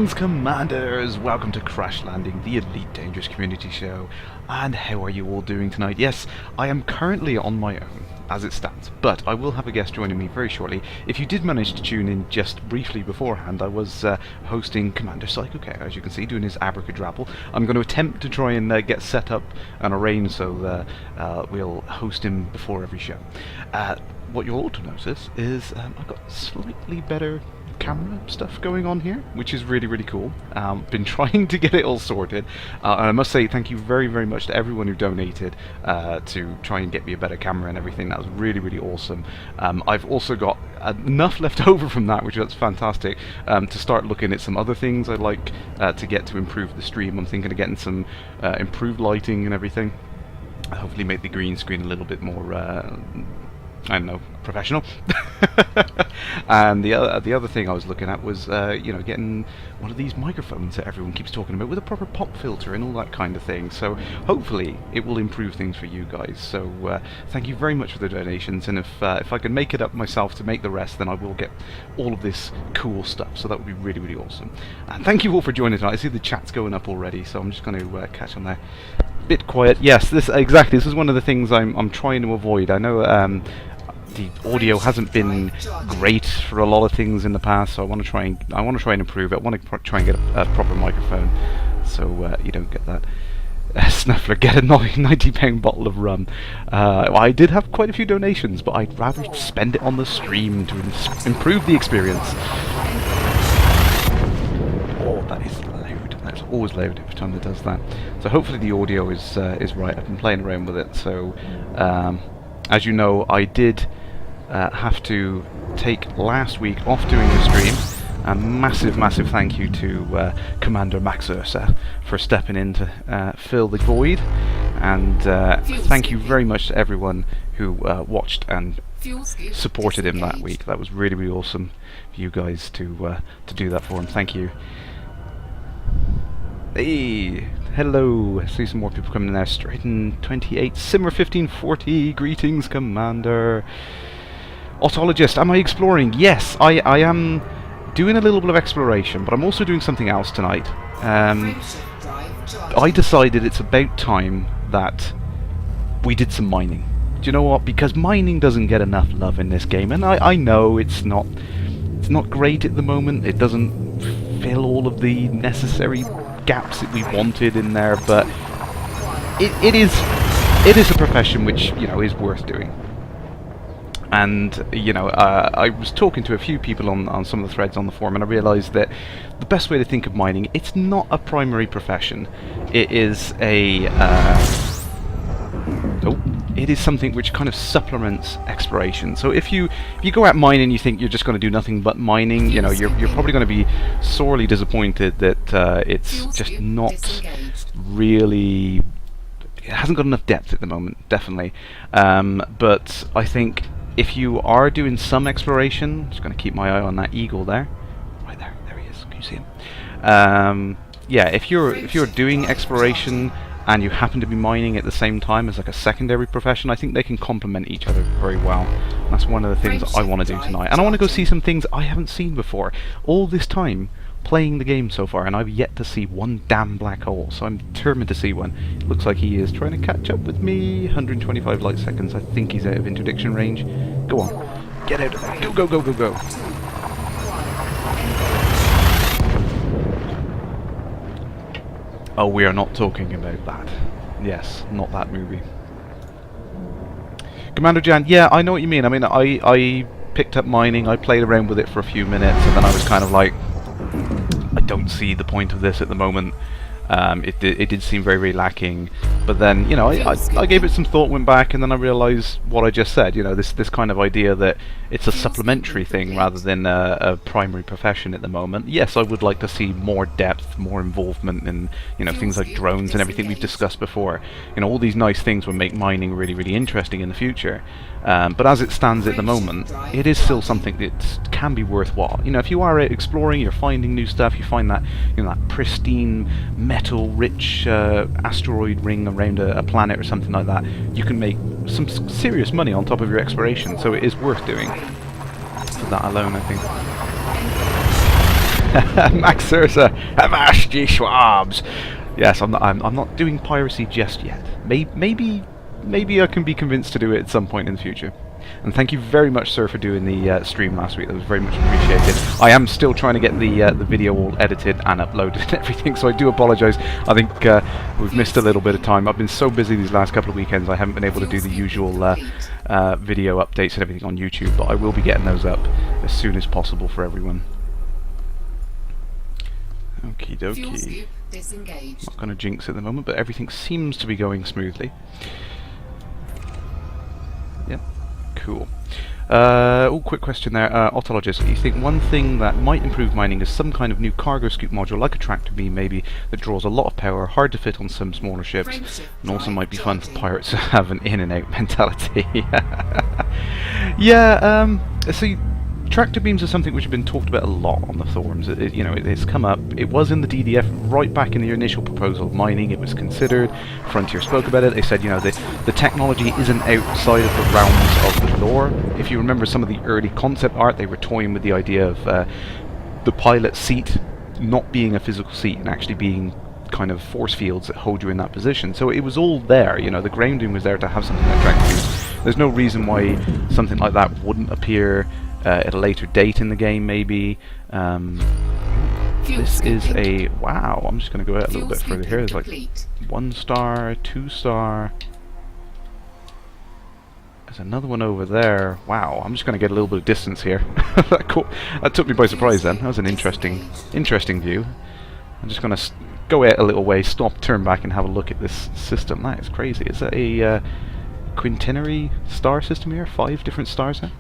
Greetings, Commanders! Welcome to Kerrash Landing, the Elite Dangerous Community Show. And how are you all doing tonight? Yes, I am currently on my own, as it stands, but I will have a guest joining me very shortly. If you did manage to tune in just briefly beforehand, I was hosting Commander Psykokow, as you can see, doing his abracadabble. I'm going to attempt to try and get set up and arranged so we'll host him before every show. What you'll also notice is I've got slightly better camera stuff going on here, which is really cool. Been trying to get it all sorted, and I must say thank you very much to everyone who donated to try and get me a better camera and everything. That was really awesome. I've also got enough left over from that, which is fantastic, to start looking at some other things I'd like to get to improve the stream. I'm thinking of getting some improved lighting and everything. Hopefully make the green screen a little bit more I don't know, professional. And the other thing I was looking at was, you know, getting one of these microphones that everyone keeps talking about with a proper pop filter and all that kind of thing. So hopefully it will improve things for you guys. So thank you very much for the donations, and if I can make it up myself to make the rest, then I will get all of this cool stuff. So that would be really awesome. And thank you all for joining tonight. I see the chat's going up already, so I'm just going to catch on there. Bit quiet. Yes, this is one of the things I'm trying to avoid. I know the audio hasn't been great for a lot of things in the past, so I want to try and improve it. I want to try and get a proper microphone, so you don't get that. Snuffler, get a £90 bottle of rum. I did have quite a few donations, but I'd rather spend it on the stream to improve the experience. Oh, that is loud. That's always loud every time it does that. So hopefully the audio is right. I've been playing around with it, so as you know, I did have to take last week off doing the stream. A massive thank you to Commander Max Ursa for stepping in to fill the void, and thank you very much to everyone who watched and supported him that week. That was really awesome for you guys to do that for him. Thank you. Hey, hello. I see some more people coming in there. Straighten 28, Simmer 1540. Greetings, Commander. Autologist, am I exploring? Yes, I am doing a little bit of exploration, but I'm also doing something else tonight. I decided it's about time that we did some mining. Do you know what? Because mining doesn't get enough love in this game, and I know it's not great at the moment. It doesn't fill all of the necessary gaps that we wanted in there, but it is a profession which, you know, is worth doing. And you know, I was talking to a few people on some of the threads on the forum, and I realised that the best way to think of mining, it's not a primary profession. It is it is something which kind of supplements exploration. So if you go out mining and you think you're just going to do nothing but mining, you know, you're probably going to be sorely disappointed that it's just not really. It hasn't got enough depth at the moment, definitely. But I think if you are doing some exploration, just going to keep my eye on that eagle there. Right there he is. Can you see him? Yeah, if you're doing exploration and you happen to be mining at the same time as like a secondary profession, I think they can complement each other very well. And that's one of the things I want to do tonight. And I want to go see some things I haven't seen before. All this time playing the game so far, and I've yet to see one damn black hole, so I'm determined to see one. It looks like he is trying to catch up with me. 125 light seconds. I think he's out of interdiction range. Go on. Get out of there. Go. Oh, we are not talking about that. Yes, not that movie. Commander Jan, yeah, I know what you mean. I mean, I picked up mining, I played around with it for a few minutes, and then I was kind of like, I don't see the point of this at the moment. It did seem very lacking, but then, you know, I gave it some thought, went back, and then I realised what I just said. You know, this kind of idea that it's a supplementary thing rather than a primary profession at the moment. Yes, I would like to see more depth, more involvement in, you know, things like drones and everything we've discussed before. You know, all these nice things will make mining really interesting in the future. But as it stands at the moment, it is still something that can be worthwhile. You know, if you are out exploring, you're finding new stuff, you find that, you know, that pristine metal-rich asteroid ring around a planet or something like that, you can make some serious money on top of your exploration. So it is worth doing for that alone, I think. Max Ursa, avast ye Schwabs! Yes, I'm not doing piracy just yet. Maybe I can be convinced to do it at some point in the future. And thank you very much, sir, for doing the stream last week. That was very much appreciated. I am still trying to get the video all edited and uploaded and everything, so I do apologise. I think we've missed a little bit of time. I've been so busy these last couple of weekends, I haven't been able to do the usual video updates and everything on YouTube, but I will be getting those up as soon as possible for everyone. Okie dokie. Not going to jinx at the moment, but everything seems to be going smoothly. Yep. Cool. Quick question there. Autologist, you think one thing that might improve mining is some kind of new cargo scoop module, like a tractor beam maybe, that draws a lot of power, hard to fit on some smaller ships, and also might be fun for pirates to have an in and out mentality. Yeah, so tractor beams are something which have been talked about a lot on the forums. It's come up. It was in the DDF right back in the initial proposal of mining. It was considered. Frontier spoke about it. They said, the technology isn't outside of the realms of the lore. If you remember some of the early concept art, they were toying with the idea of the pilot seat not being a physical seat and actually being kind of force fields that hold you in that position. So it was all there. The grounding was there to have something like tractor beams. There's no reason why something like that wouldn't appear at a later date in the game, maybe. This is a... Wow, I'm just going to go out a little bit further here. There's like 1 star, 2 star. There's another one over there. Wow, I'm just going to get a little bit of distance here. That took me by surprise then. That was an interesting view. I'm just going to go out a little way, stop, turn back and have a look at this system. That is crazy. Is that a quintenary star system here? 5 different stars there?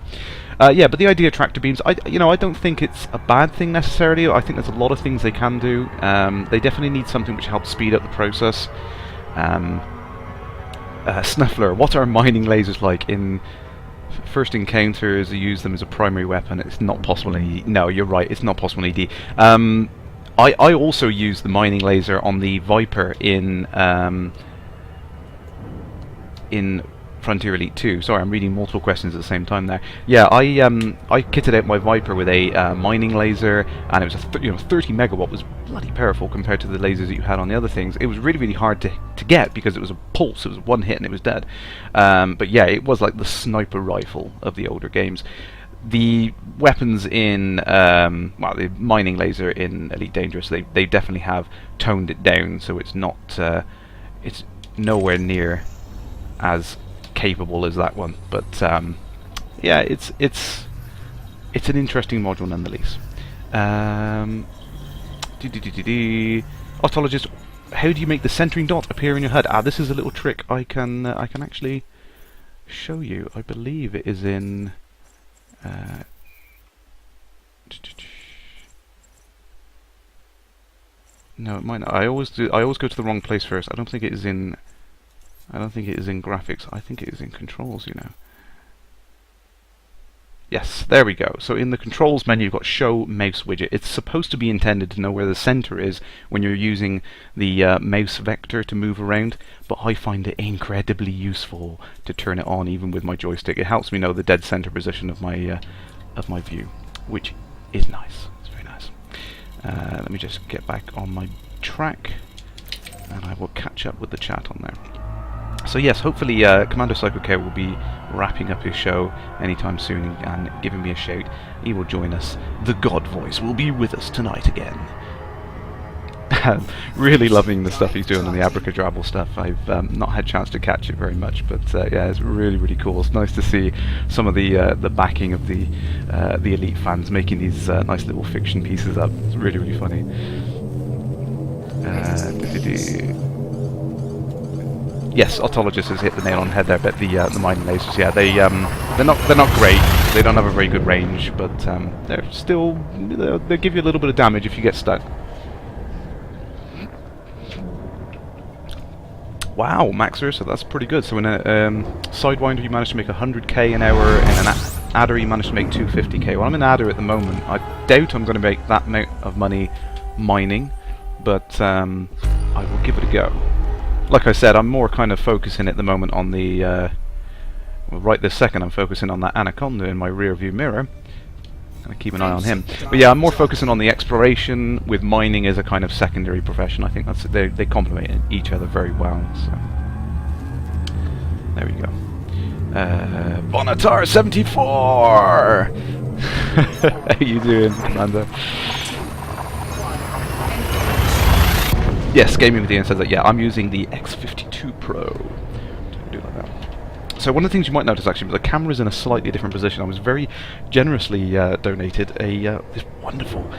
Yeah, but the idea of tractor beams, I don't think it's a bad thing necessarily. I think there's a lot of things they can do. They definitely need something which helps speed up the process. Snuffler, what are mining lasers like? In first encounters, you use them as a primary weapon. It's not possible in ED. No, you're right, it's not possible in ED. I also use the mining laser on the Viper in Frontier Elite 2. Sorry, I'm reading multiple questions at the same time there. Yeah, I kitted out my Viper with a mining laser, and it was a 30 megawatt, was bloody powerful compared to the lasers that you had on the other things. It was really, really hard to get because it was a pulse. It was one hit and it was dead. But yeah, it was like the sniper rifle of the older games. The weapons in, the mining laser in Elite Dangerous, they definitely have toned it down, so it's not, it's nowhere near as capable as that one, but yeah, it's an interesting module nonetheless. Autologist, how do you make the centering dot appear in your HUD? This is a little trick I can actually show you. I believe it is in no, it might not. I always go to the wrong place first. I don't think it is in graphics. I think it is in controls, Yes, there we go. So in the controls menu you've got show mouse widget. It's supposed to be intended to know where the center is when you're using the mouse vector to move around, but I find it incredibly useful to turn it on even with my joystick. It helps me know the dead center position of my view, which is nice. It's very nice. Let me just get back on my track and I will catch up with the chat on there. So yes, hopefully Commander Psykokow will be wrapping up his show anytime soon and giving me a shout. He will join us. The God Voice will be with us tonight again. Really loving the stuff he's doing on the abracadabra stuff. I've not had a chance to catch it very much, but yeah, it's really, really cool. It's nice to see some of the backing of the Elite fans making these nice little fiction pieces up. It's really, really funny. Yes, Autologist has hit the nail on the head there, but the mining lasers, yeah, they're not great. They don't have a very good range, but they're still they give you a little bit of damage if you get stuck. Wow, Max Ursa, that's pretty good. So in a Sidewinder you managed to make 100k an hour, and an Adder you managed to make 250k. Well, I'm in Adder at the moment. I doubt I'm going to make that amount of money mining, but I will give it a go. Like I said, I'm more kind of focusing at the moment on the... well, right this second I'm focusing on that Anaconda in my rear view mirror. kind of keep an eye on him. But yeah, I'm more focusing on the exploration, with mining as a kind of secondary profession. I think that's they complement each other very well. So there we go. Bonatar 74. How you doing, Commander? Yes, Gaming with Ian says that. Yeah, I'm using the X52 Pro. Do like that. So one of the things you might notice actually, but the camera's in a slightly different position. I was very generously donated this wonderful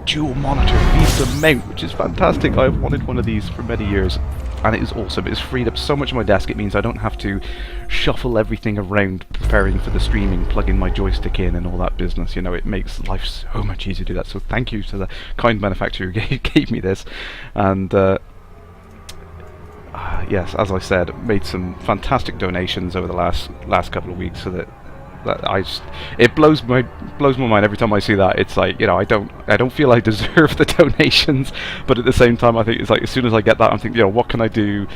dual monitor VESA mount, which is fantastic. I've wanted one of these for many years, and it is awesome. It's freed up so much of my desk. It means I don't have to shuffle everything around preparing for the streaming, plugging my joystick in and all that business. You know, it makes life so much easier to do that. So thank you to the kind manufacturer who gave me this. And yes, as I said, made some fantastic donations over the last couple of weeks, so that it blows my mind every time I see that. It's like, you know, I don't feel I deserve the donations, but at the same time, I think it's like, as soon as I get that, I'm thinking, you know, what can I do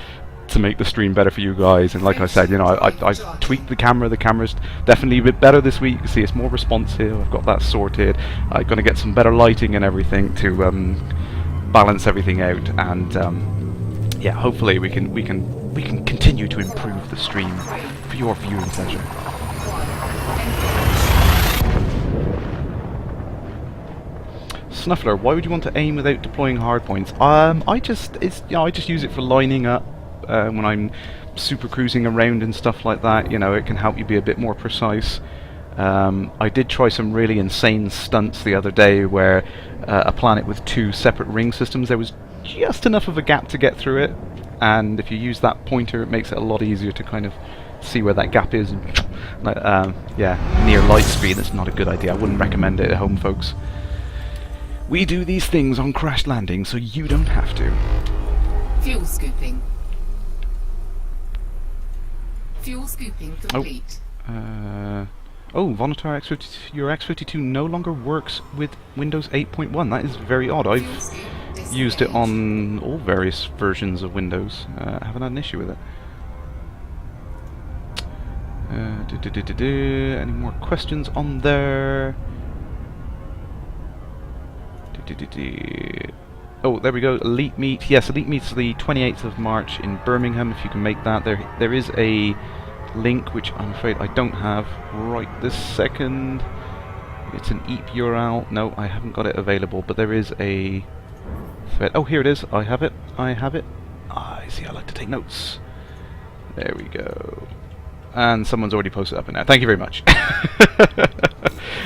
to make the stream better for you guys? And like I said, you know, I tweaked the camera. The camera's definitely a bit better this week. You see, it's more responsive. I've got that sorted. I'm gonna get some better lighting and everything to balance everything out, and yeah, hopefully we can continue to improve the stream for your viewing pleasure. Snuffler, why would you want to aim without deploying hardpoints? I just use it for lining up when I'm super cruising around and stuff like that. You know, it can help you be a bit more precise. I did try some really insane stunts the other day where a planet with 2 separate ring systems, there was just enough of a gap to get through it, and if you use that pointer, it makes it a lot easier to kind of see where that gap is. Yeah, near light speed, that's not a good idea. I wouldn't recommend it at home, folks. We do these things on Kerrash Landing so you don't have to. Fuel scooping. Fuel scooping complete. Oh, Vonatar X52, your X52 no longer works with Windows 8.1. That is very odd. I've used it on all various versions of Windows. I haven't had an issue with it. Any more questions on there? Oh, there we go. Elite Meet. Yes, Elite Meet's the 28th of March in Birmingham, if you can make that. There is a link, which I'm afraid I don't have right this second. It's an EAP URL. No, I haven't got it available, but there is a thread. Oh, here it is. I have it. I see, I like to take notes. There we go. And someone's already posted up in there. Thank you very much.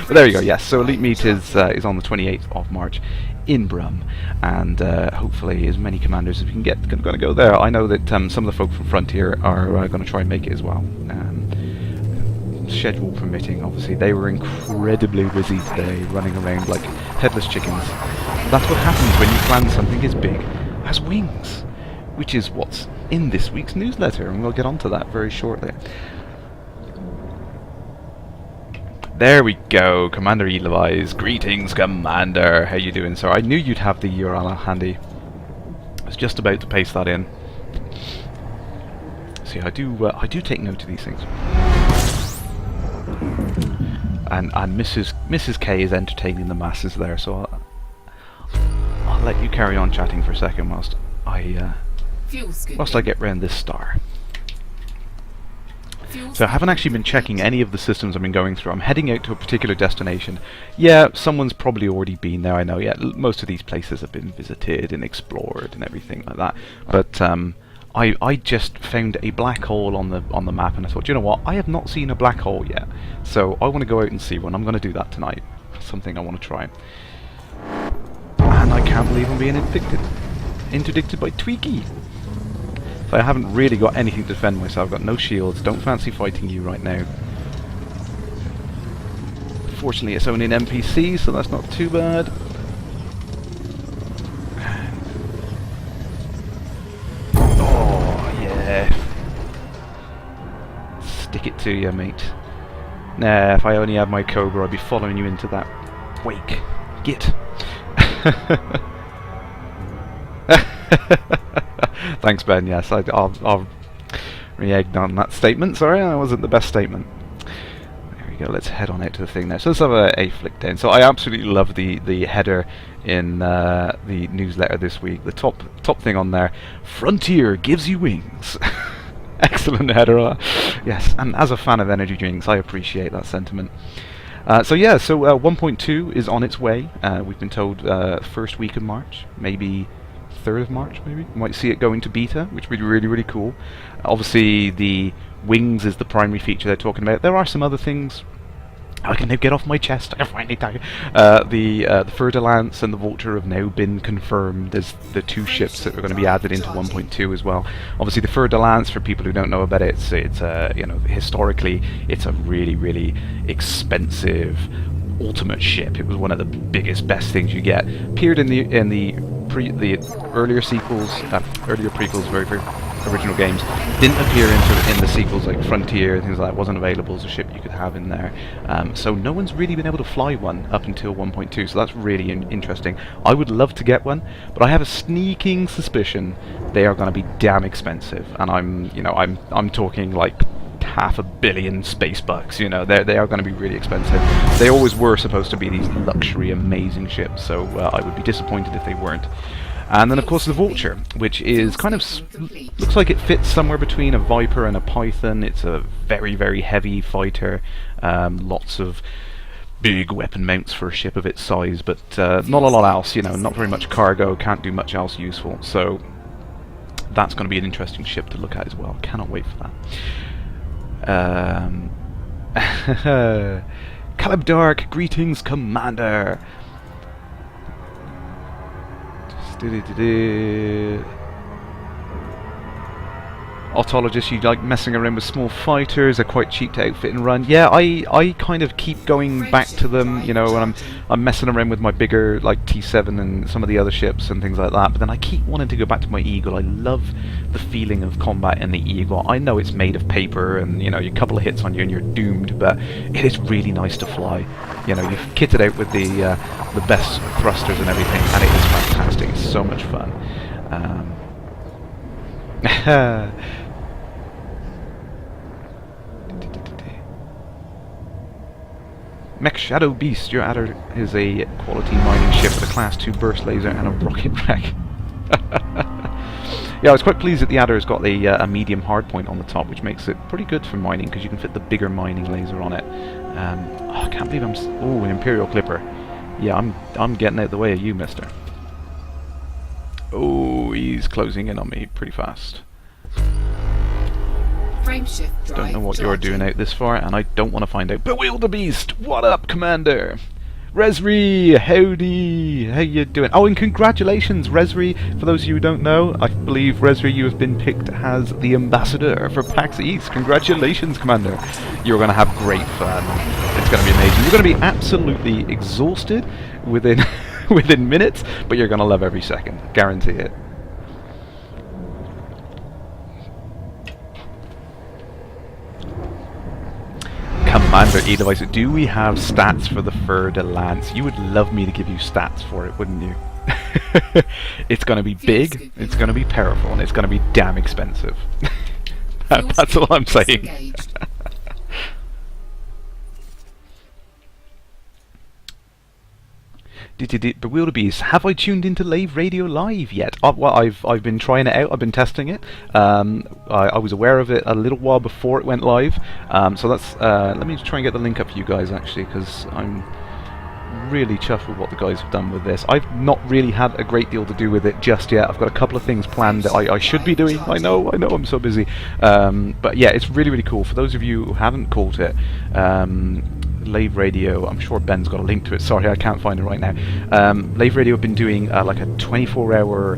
But there you go. Yes, so Elite Meet is on the 28th of March in Brum, and hopefully as many commanders as we can get going to go there. I know that some of the folk from Frontier are going to try and make it as well. Schedule permitting, obviously. They were incredibly busy today, running around like headless chickens. That's what happens when you plan something as big as wings, which is what's in this week's newsletter, and we'll get onto that very shortly. There we go, Commander Eloise. Greetings, Commander. How you doing, sir? I knew you'd have the URL handy. I was just about to paste that in. See, I do take note of these things. And Mrs. K is entertaining the masses there, so I'll let you carry on chatting for a second whilst I get round this star. So I haven't actually been checking any of the systems I've been going through. I'm heading out to a particular destination. Yeah, someone's probably already been there, I know. Yeah, most of these places have been visited and explored and everything like that. But I just found a black hole on the map, and I thought, you know what? I have not seen a black hole yet, so I want to go out and see one. I'm going to do that tonight. Something I want to try. And I can't believe I'm being interdicted by Tweaky. I haven't really got anything to defend myself. I've got no shields. Don't fancy fighting you right now. Fortunately, it's only an NPC, so that's not too bad. Oh, yeah. Stick it to you, mate. Nah, if I only had my Cobra, I'd be following you into that wake. Git. Thanks, Ben. Yes, I'll react on that statement. Sorry, that wasn't the best statement. There we go. Let's head on out to the thing there. So let's have a flick down. So I absolutely love the header in the newsletter this week. The top thing on there: Frontier gives you wings. Excellent header. Yes, and as a fan of energy drinks, I appreciate that sentiment. So 1.2 is on its way. We've been told first week of March, maybe 3rd of March, maybe. We might see it going to beta, which would be really, really cool. Obviously, the wings is the primary feature they're talking about. There are some other things. I can now get off my chest. I finally die. The Fer-de-Lance and the Vulture have now been confirmed as the two ships that are going to be added into 1.2 as well. Obviously, the Fer-de-Lance, for people who don't know about it, it's historically it's a really, really expensive ultimate ship. It was one of the biggest, best things you get. Appeared in the earlier sequels, earlier prequels, very original games. Didn't appear in the sequels like Frontier, things like that. Wasn't available as a ship you could have in there. So no one's really been able to fly one up until 1.2. So that's really interesting. I would love to get one, but I have a sneaking suspicion they are going to be damn expensive. And I'm talking like $500 million space bucks. They are going to be really expensive. They always were supposed to be these luxury, amazing ships. So I would be disappointed if they weren't. And then, of course, the Vulture, which is kind of looks like it fits somewhere between a Viper and a Python. It's a very, very heavy fighter. Lots of big weapon mounts for a ship of its size, but not a lot else. Not very much cargo. Can't do much else useful. So that's going to be an interesting ship to look at as well. Cannot wait for that. Cmdr, greetings, Commander. Autologist, you like messing around with small fighters, they're quite cheap to outfit and run. Yeah, I kind of keep going back to them, when I'm messing around with my bigger, like T7 and some of the other ships and things like that, but then I keep wanting to go back to my Eagle. I love the feeling of combat in the Eagle. I know it's made of paper and, a couple of hits on you and you're doomed, but it is really nice to fly. You've kitted out with the best thrusters and everything, and it is fantastic. It's so much fun. Mech Shadow Beast, your adder is a quality mining ship with a Class 2 burst laser and a rocket wreck. Yeah, I was quite pleased that the adder has got a medium hardpoint on the top, which makes it pretty good for mining because you can fit the bigger mining laser on it. I can't believe an Imperial Clipper. Yeah, I'm getting out the way of you, mister. Oh, he's closing in on me pretty fast. Don't know what you're doing out this far, and I don't want to find out. Bewildebeest! What up, Commander? Resri, howdy! How you doing? Oh, and congratulations, Resri! For those of you who don't know, I believe, Resri, you have been picked as the ambassador for PAX East. Congratulations, Commander! You're going to have great fun. It's going to be amazing. You're going to be absolutely exhausted within within minutes, but you're going to love every second. Guarantee it. Commander E-Device, do we have stats for the Fer-de-Lance? You would love me to give you stats for it, wouldn't you? It's going to be big, it's going to be powerful, and it's going to be damn expensive. That's all I'm saying. Bewildebeest, have I tuned into Lave Radio Live yet? Well, I've been trying it out. I've been testing it. I was aware of it a little while before it went live. So that's. Let me try and get the link up for you guys actually, because I'm really chuffed with what the guys have done with this. I've not really had a great deal to do with it just yet. I've got a couple of things planned that I should be doing. I know. I'm so busy. But yeah, it's really, really cool. For those of you who haven't caught it. Lave Radio, I'm sure Ben's got a link to it, sorry I can't find it right now. Lave Radio have been doing like a 24-hour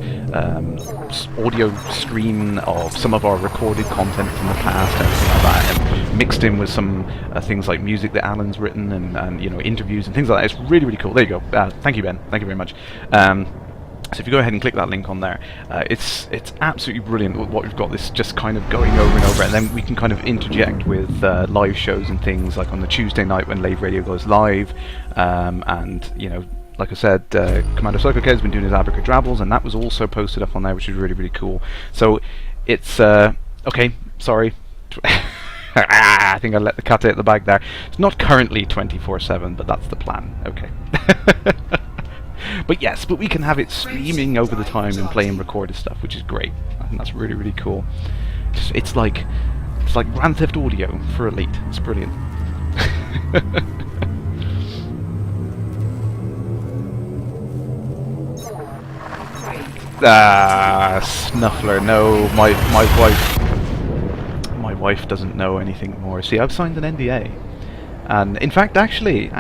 audio stream of some of our recorded content from the past, everything like that, and mixed in with some things like music that Alan's written and interviews and things like that. It's really, really cool. There you go. Thank you, Ben. Thank you very much. So if you go ahead and click that link on there, it's absolutely brilliant what we've got, this just kind of going over and over, and then we can kind of interject with live shows and things like on the Tuesday night when Lave Radio goes live, and like I said, Commander Psykokow has been doing his abracadabbles, and that was also posted up on there, which is really, really cool. So it's okay, sorry. I think I let the cat out of the bag there. It's not currently 24/7, but that's the plan. Okay. But yes, but we can have it streaming over the time and play and record and stuff, which is great. I think that's really, really cool. It's like Grand Theft Audio for Elite. It's brilliant. Snuffler. No, my wife doesn't know anything more. See, I've signed an NDA, and in fact, actually,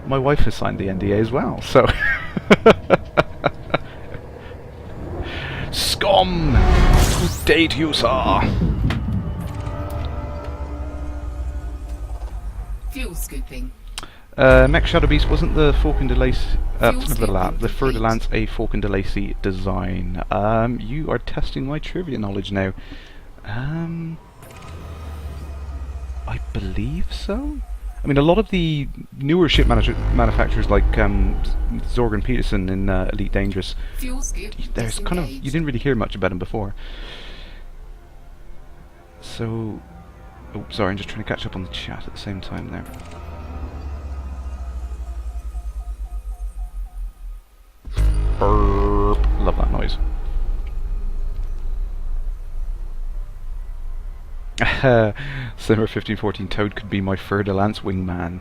my wife has signed the NDA as well. So, scum, good day to you, sir. Fuel scooping. Mech Shadow Beast wasn't the Falcon de Lacy, the Fer de Lance a Falcon de Lacy design. You are testing my trivia knowledge now. I believe so. I mean, a lot of the newer ship manufacturers like Zorg Peterson in Elite Dangerous, there's kind of, you didn't really hear much about them before. So, oh, sorry, I'm just trying to catch up on the chat at the same time there. Burp. Love that noise. Simmer 1514, Toad could be my Fer de Lance wingman.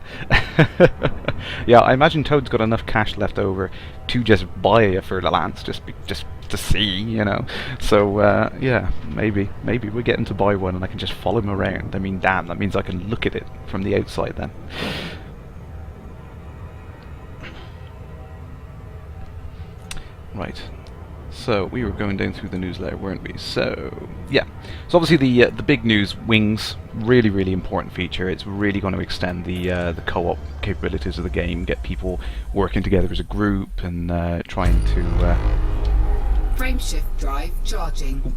Yeah, I imagine Toad's got enough cash left over to just buy a Fer de Lance, just to see, you know. So yeah, maybe we're getting to buy one and I can just follow him around. I mean, damn, that means I can look at it from the outside then. Right, so we were going down through the news there, weren't we? So yeah, so obviously the big news, wings, really important feature. It's really going to extend the co-op capabilities of the game, get people working together as a group and trying to Frameshift drive charging.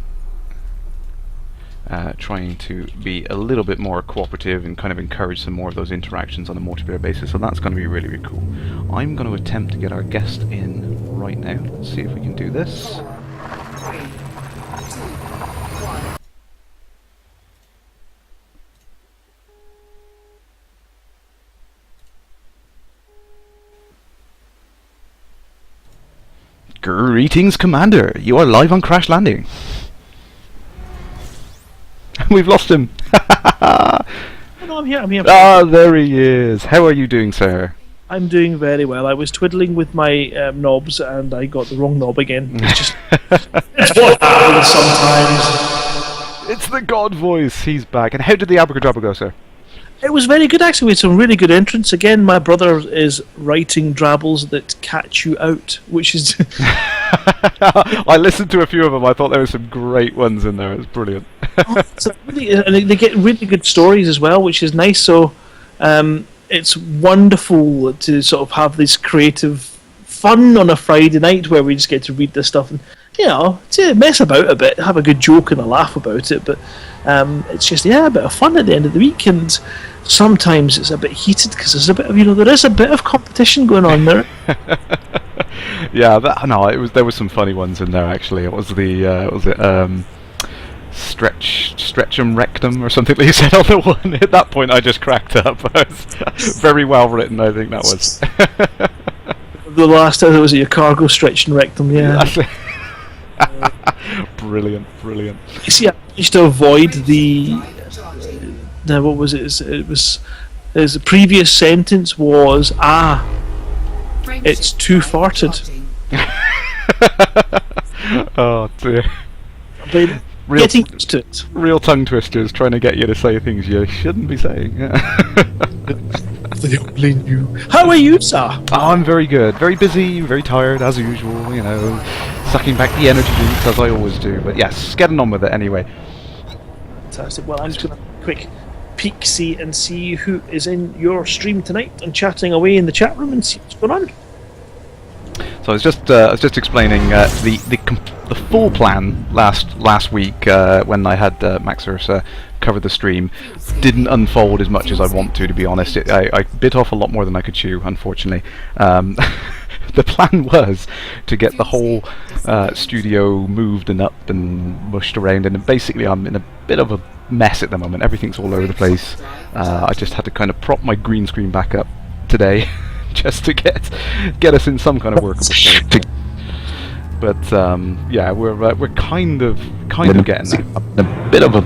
Trying to be a little bit more cooperative and kind of encourage some more of those interactions on a multiplayer basis, so that's going to be really cool. I'm going to attempt to get our guest in right now. Let's see if we can do this. 4, 3, 2, 1. Greetings, Commander! You are live on Crash Landing. We've lost him. No, I'm here. Ah, there he is. How are you doing, sir? I'm doing very well. I was twiddling with my knobs and I got the wrong knob again. It's just it's what happens sometimes. It's the God voice. He's back. And how did the abracadabra go, sir? It was very good, actually. We had some really good entrants. Again, my brother is writing drabbles that catch you out, which is... I listened to a few of them. I thought there were some great ones in there. It was brilliant. And they get really good stories as well, which is nice. So it's wonderful to sort of have this creative fun on a Friday night where we just get to read this stuff and, you know, to mess about a bit, have a good joke and a laugh about it. But it's just, yeah, a bit of fun at the end of the week. And sometimes it's a bit heated because there's a bit of, you know, there is a bit of competition going on there. Yeah, there was some funny ones in there actually. It was the stretchum rectum or something that you said on the one. At that point I just cracked up. It was very well written, I think that was. The last time was your cargo stretch and rectum, yeah. Brilliant. You see, I managed to avoid the what was it? It was the previous sentence was it's too farted. Oh dear. But getting used to it. Real tongue twisters trying to get you to say things you shouldn't be saying. They only knew. How are you, sir? Oh, I'm very good. Very busy, very tired as usual, you know, sucking back the energy drinks as I always do. But yes, getting on with it anyway. Fantastic. Well, I'm just going to quick peek, see who is in your stream tonight and chatting away in the chat room and see what's going on. So I was just explaining the full plan last week when I had Max Ursa cover the stream. Didn't unfold as much as I want to be honest. I bit off a lot more than I could chew, unfortunately. the plan was to get the whole studio moved and up and mushed around, and basically I'm in a bit of a mess at the moment. Everything's all over the place. I just had to kind of prop my green screen back up today just to get us in some kind of workable state. But yeah, we're kind of getting there. A bit of a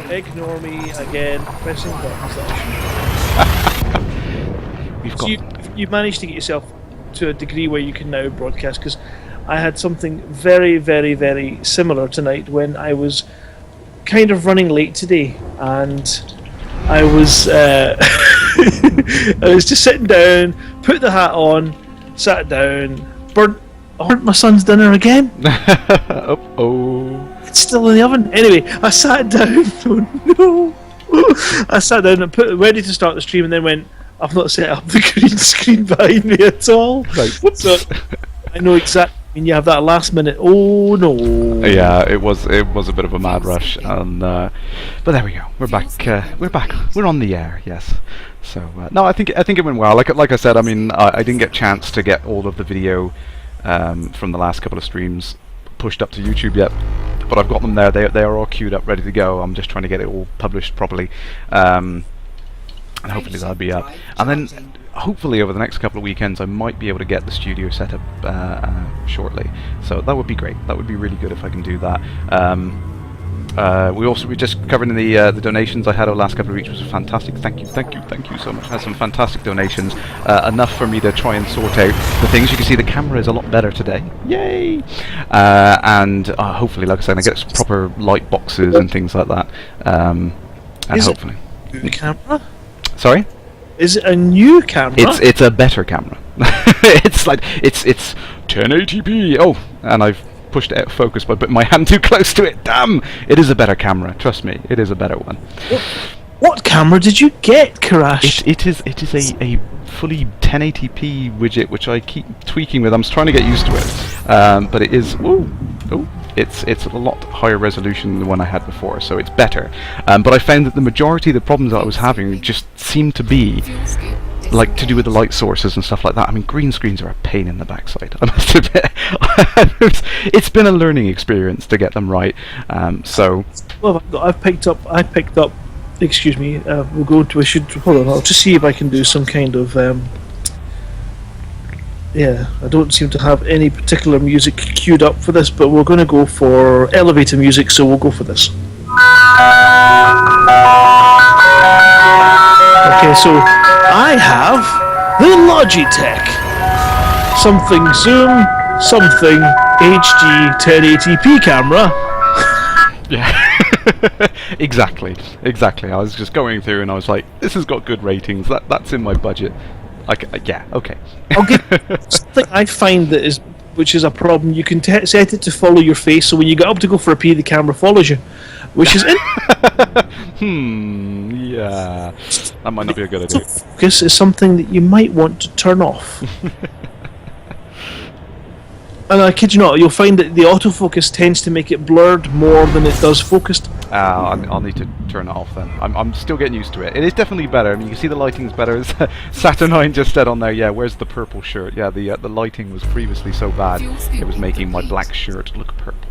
Ignore me again, pressing buttons. we've So got you've managed to get yourself to a degree where you can now broadcast, because I had something very, very, very similar tonight when I was kind of running late today, and I was I was just sitting down, put the hat on, sat down, burnt my son's dinner again. oh. It's still in the oven. Anyway, I sat down. Oh no! I sat down and ready to start the stream, and then went, I've not set up the green screen behind me at all. Right. Whoops. So I know exactly. I mean, you have that last minute. Oh no! Yeah, it was a bit of a mad rush, and but there we go. We're back. We're on the air. Yes. So no, I think it went well. Like I said, I mean, I didn't get a chance to get all of the video from the last couple of streams pushed up to YouTube yet, but I've got them there. They are all queued up, ready to go. I'm just trying to get it all published properly, and hopefully that'll be up. And then hopefully over the next couple of weekends I might be able to get the studio set up shortly. So that would be great. That would be really good if I can do that. We just covered in the donations I had over the last couple of weeks, which was fantastic. Thank you so much. I had some fantastic donations, enough for me to try and sort out the things. You can see the camera is a lot better today. Yay! And hopefully, like I said, I get proper light boxes and things like that. And Is hopefully, the camera? sorry. Is it a new camera? It's a better camera. It's like it's 1080p. Oh, and I've pushed it out of focus by putting my hand too close to it. Damn! It is a better camera. Trust me, it is a better one. What camera did you get, Kerrash? It is a fully 1080p widget, which I keep tweaking with. I'm trying to get used to it, but it is. It's a lot higher resolution than the one I had before, so it's better. But I found that the majority of the problems that I was having just seemed to be like to do with the light sources and stuff like that. I mean, green screens are a pain in the backside, I must admit. It's been a learning experience to get them right. So Well, I picked up. Excuse me. We'll go to. Hold on. I'll just see if I can do some kind of. Yeah, I don't seem to have any particular music queued up for this, but we're going to go for elevator music, so we'll go for this. Okay, so I have the Logitech something Zoom something HD 1080p camera. yeah. Exactly. I was just going through and I was like, this has got good ratings. That's in my budget. Yeah, okay. I'll give something I find which is a problem. You can set it to follow your face, so when you get up to go for a pee, the camera follows you, which is yeah, that might not be a good idea. Focus is something that you might want to turn off. And I kid you not, you'll find that the autofocus tends to make it blurred more than it does focused. I'll need to turn it off then. I'm still getting used to it. It is definitely better. I mean, you can see the lighting's better. Saturnine just said on there, yeah, where's the purple shirt? Yeah, the lighting was previously so bad, it was making my black shirt look purple.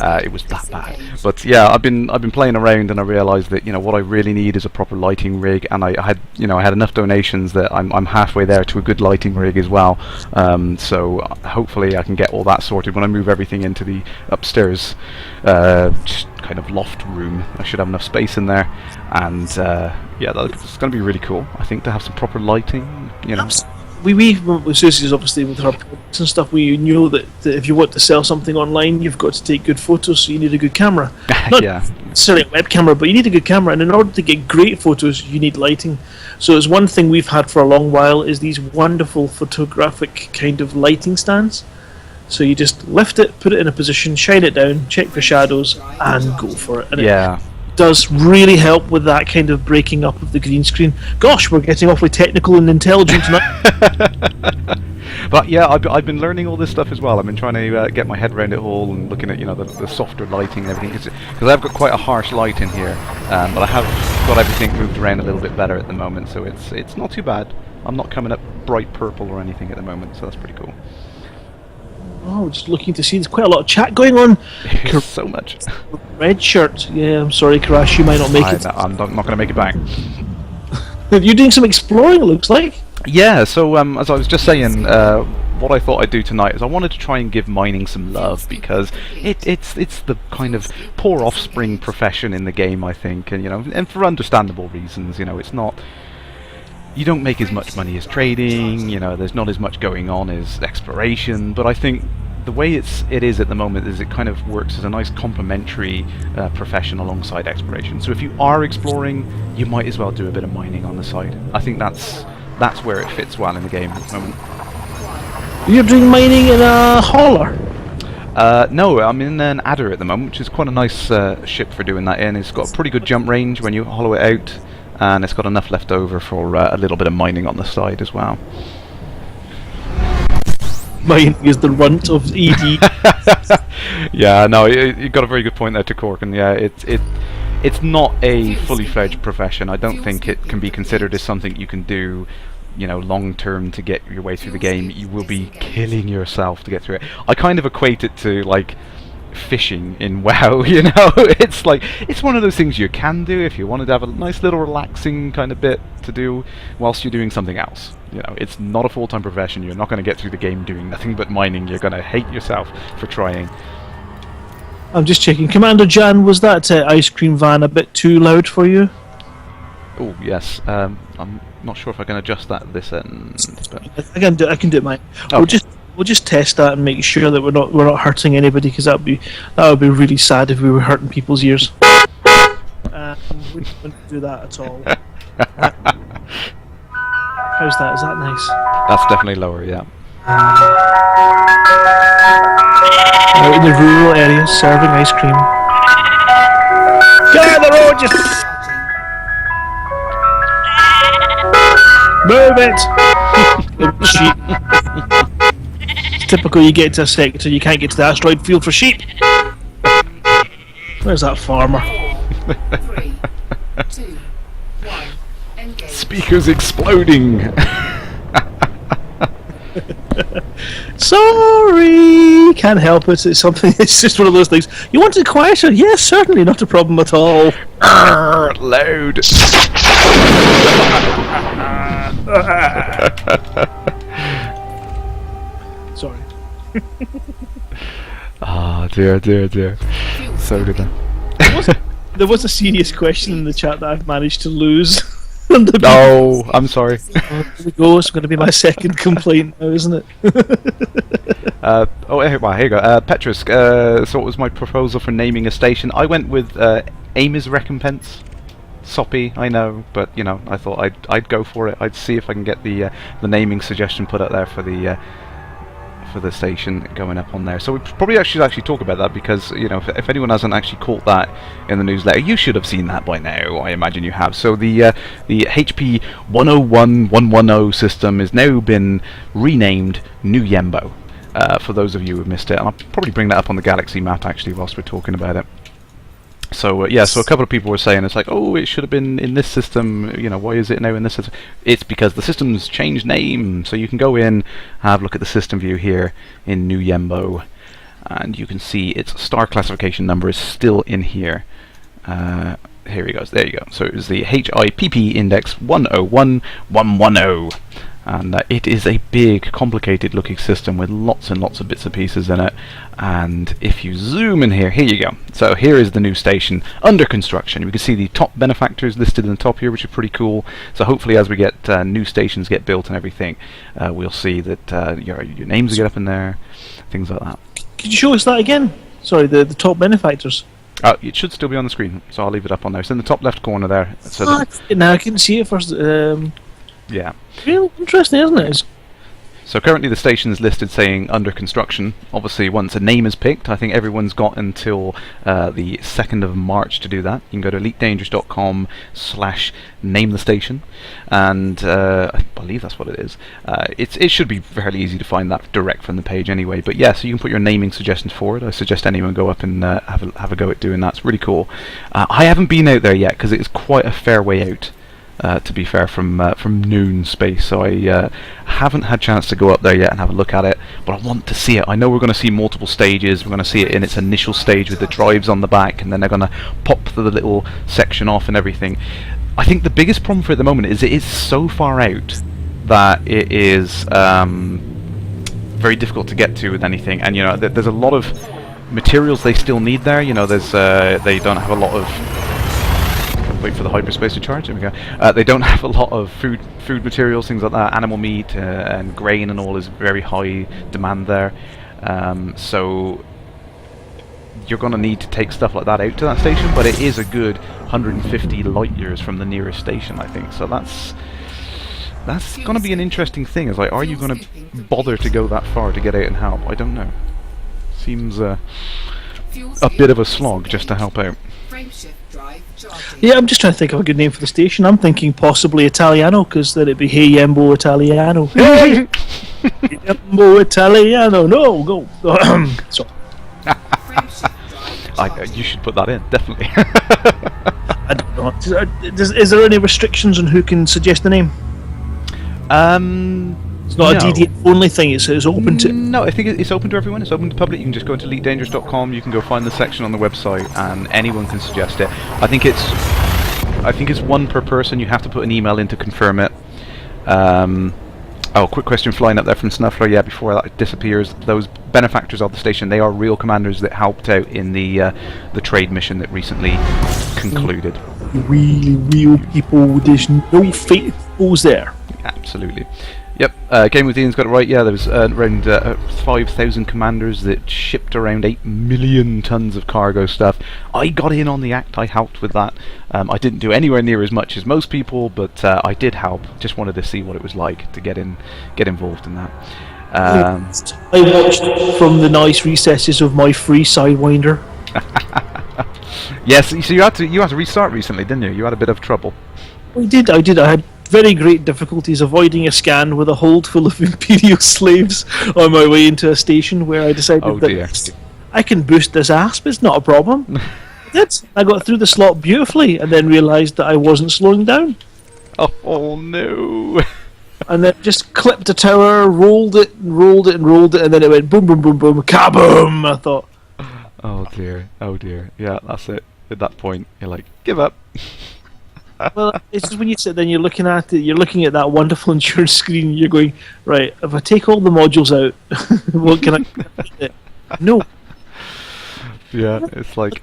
It was that bad. But yeah, I've been playing around and I realised that what I really need is a proper lighting rig, and I had enough donations that I'm halfway there to a good lighting rig as well. So hopefully I can get all that sorted when I move everything into the upstairs just kind of loft room. I should have enough space in there, and yeah, it's going to be really cool. I think to have some proper lighting. We with Susie's obviously with her products and stuff. We knew that if you want to sell something online, you've got to take good photos, so you need a good camera. Not necessarily a web camera, but you need a good camera, and in order to get great photos, you need lighting. So it's one thing we've had for a long while is these wonderful photographic kind of lighting stands. So you just lift it, put it in a position, shine it down, check for shadows, and go for it. And it does really help with that kind of breaking up of the green screen. Gosh, we're getting awfully technical and intelligent tonight. But yeah, I've been learning all this stuff as well. I've been trying to get my head around it all and looking at the softer lighting and everything, because I've got quite a harsh light in here, but I have got everything moved around a little bit better at the moment, so it's not too bad. I'm not coming up bright purple or anything at the moment, so that's pretty cool. Oh, just looking to see. There's quite a lot of chat going on. So much. Red shirt. Yeah, I'm sorry, Kerrash, you might not make it. I'm not going to make it back. You're doing some exploring, it looks like. Yeah, so as I was just saying, what I thought I'd do tonight is I wanted to try and give mining some love, because it's the kind of poor offspring profession in the game, I think, and and for understandable reasons. It's not. You don't make as much money as trading. There's not as much going on as exploration, but I think the way it is at the moment is it kind of works as a nice complementary profession alongside exploration. So if you are exploring, you might as well do a bit of mining on the side. I think that's where it fits well in the game at the moment. You're doing mining in a hauler? No, I'm in an adder at the moment, which is quite a nice ship for doing that in. It's got a pretty good jump range when you hollow it out, and it's got enough left over for a little bit of mining on the side as well. Mining is the runt of ED. Yeah, no, you got a very good point there to Cork, and yeah, it's not a fully fledged profession. I don't think it can be considered as something you can do, long term to get your way through the game. You will be killing yourself to get through it. I kind of equate it to like fishing in WoW. It's like it's one of those things you can do if you wanted to have a nice little relaxing kind of bit to do whilst you're doing something else. It's not a full-time profession. You're not going to get through the game doing nothing but mining. You're going to hate yourself for trying. I'm just checking. Commander Jan, was that ice cream van a bit too loud for you? Oh yes. I'm not sure if I can adjust that at this end. But I can do it, mate. Okay. We'll just test that and make sure that we're not hurting anybody, because that would be really sad if we were hurting people's ears. We don't do that at all. How's that? Is that nice? That's definitely lower, yeah. Out in the rural areas, serving ice cream. Get out of the road, just move it. Sheep. It's typical. You get to a sector, you can't get to the asteroid field for sheep. Where's that farmer? 4, 3, 2, 1. Engage. Speakers exploding. Sorry, can't help it. It's something. It's just one of those things. You want it quieter? Yes, certainly, not a problem at all. Loud. Sorry. Ah, dear. So did I. There was a serious question in the chat that I've managed to lose. Oh, I'm sorry. There we go. It's going to be my second complaint now, isn't it? Here you go. Petrus, so what was my proposal for naming a station? I went with Amy's Recompense. Soppy, I know, but I thought I'd go for it. I'd see if I can get the naming suggestion put up there for the station going up on there. So we probably should actually talk about that, because if anyone hasn't actually caught that in the newsletter, you should have seen that by now. I imagine you have. So the HP 101110 system has now been renamed New Yembo. For those of you who missed it, and I'll probably bring that up on the Galaxy map actually whilst we're talking about it. So yeah, so a couple of people were saying it's like, oh, it should have been in this system. Why is it now in this system? It's because the system's changed name. So you can go in, have a look at the system view here in New Yembo, and you can see its star classification number is still in here. Here he goes. There you go. So it was the HIPP index 101110. And it is a big, complicated looking system with lots and lots of bits and pieces in it. And if you zoom in here you go. So here is the new station under construction. We can see the top benefactors listed in the top here, which is pretty cool. So hopefully as we get new stations get built and everything, we'll see that your names will get up in there, things like that. Could you show us that again? Sorry, the top benefactors. It should still be on the screen, so I'll leave it up on there. It's in the top left corner there. So now I couldn't see it first. yeah. Real interesting, isn't it? So currently the station is listed saying under construction. Obviously once a name is picked, I think everyone's got until the 2nd of March to do that. You can go to elitedangerous.com/name the station, and I believe that's what it is. It should be fairly easy to find that direct from the page anyway. But yeah, so you can put your naming suggestions forward. I suggest anyone go up and have a go at doing that. It's really cool. I haven't been out there yet because it is quite a fair way out. to be fair, from noon space, so I haven't had a chance to go up there yet and have a look at it, but I want to see it. I know we're going to see multiple stages. We're going to see it in its initial stage with the drives on the back, and then they're going to pop the little section off and everything. I think the biggest problem for it at the moment is it is so far out that it is very difficult to get to with anything, and there's a lot of materials they still need there. There's they don't have a lot of... Wait for the hyperspace to charge. There we go. They don't have a lot of food materials, things like that. Animal meat and grain and all is very high demand there. So you're going to need to take stuff like that out to that station, but it is a good 150 light years from the nearest station, I think. So that's going to be an interesting thing. Is like, are you going to bother to go that far to get out and help? I don't know. Seems a bit of a slog just to help out. Yeah, I'm just trying to think of a good name for the station. I'm thinking possibly Italiano, because then it'd be Hey Yembo Italiano. Hey! Yembo Italiano, no, go. So. You should put that in, definitely. I don't know. Is there any restrictions on who can suggest the name? It's not a DDF only thing, it's open to... No, I think it's open to everyone, it's open to the public. You can just go into elitedangerous.com, you can go find the section on the website, and anyone can suggest it. I think it's one per person. You have to put an email in to confirm it. Quick question flying up there from Snuffler. Yeah, before that disappears, those benefactors of the station, they are real commanders that helped out in the trade mission that recently concluded. Really real people, there's no fake fools there. Absolutely. Yep, Game with Ian's got it right. Yeah, there was around 5,000 commanders that shipped around 8 million tons of cargo stuff. I got in on the act, I helped with that. I didn't do anywhere near as much as most people, but I did help. Just wanted to see what it was like to get involved in that. I watched from the nice recesses of my free Sidewinder. Yes, so you had to restart recently, didn't you? You had a bit of trouble. I did. I had very great difficulties avoiding a scan with a hold full of Imperial slaves on my way into a station, where I decided that I can boost this asp, it's not a problem. I got through the slot beautifully, and then realised that I wasn't slowing down. Oh no. And then just clipped a tower, rolled it, and then it went boom, boom, boom, boom, kaboom! I thought... Oh dear. Yeah, that's it. At that point, you're like, give up. Well, it's just when you sit there and you're looking at that wonderful insurance screen, you're going, right, if I take all the modules out, what can I get it? No. Yeah, it's like...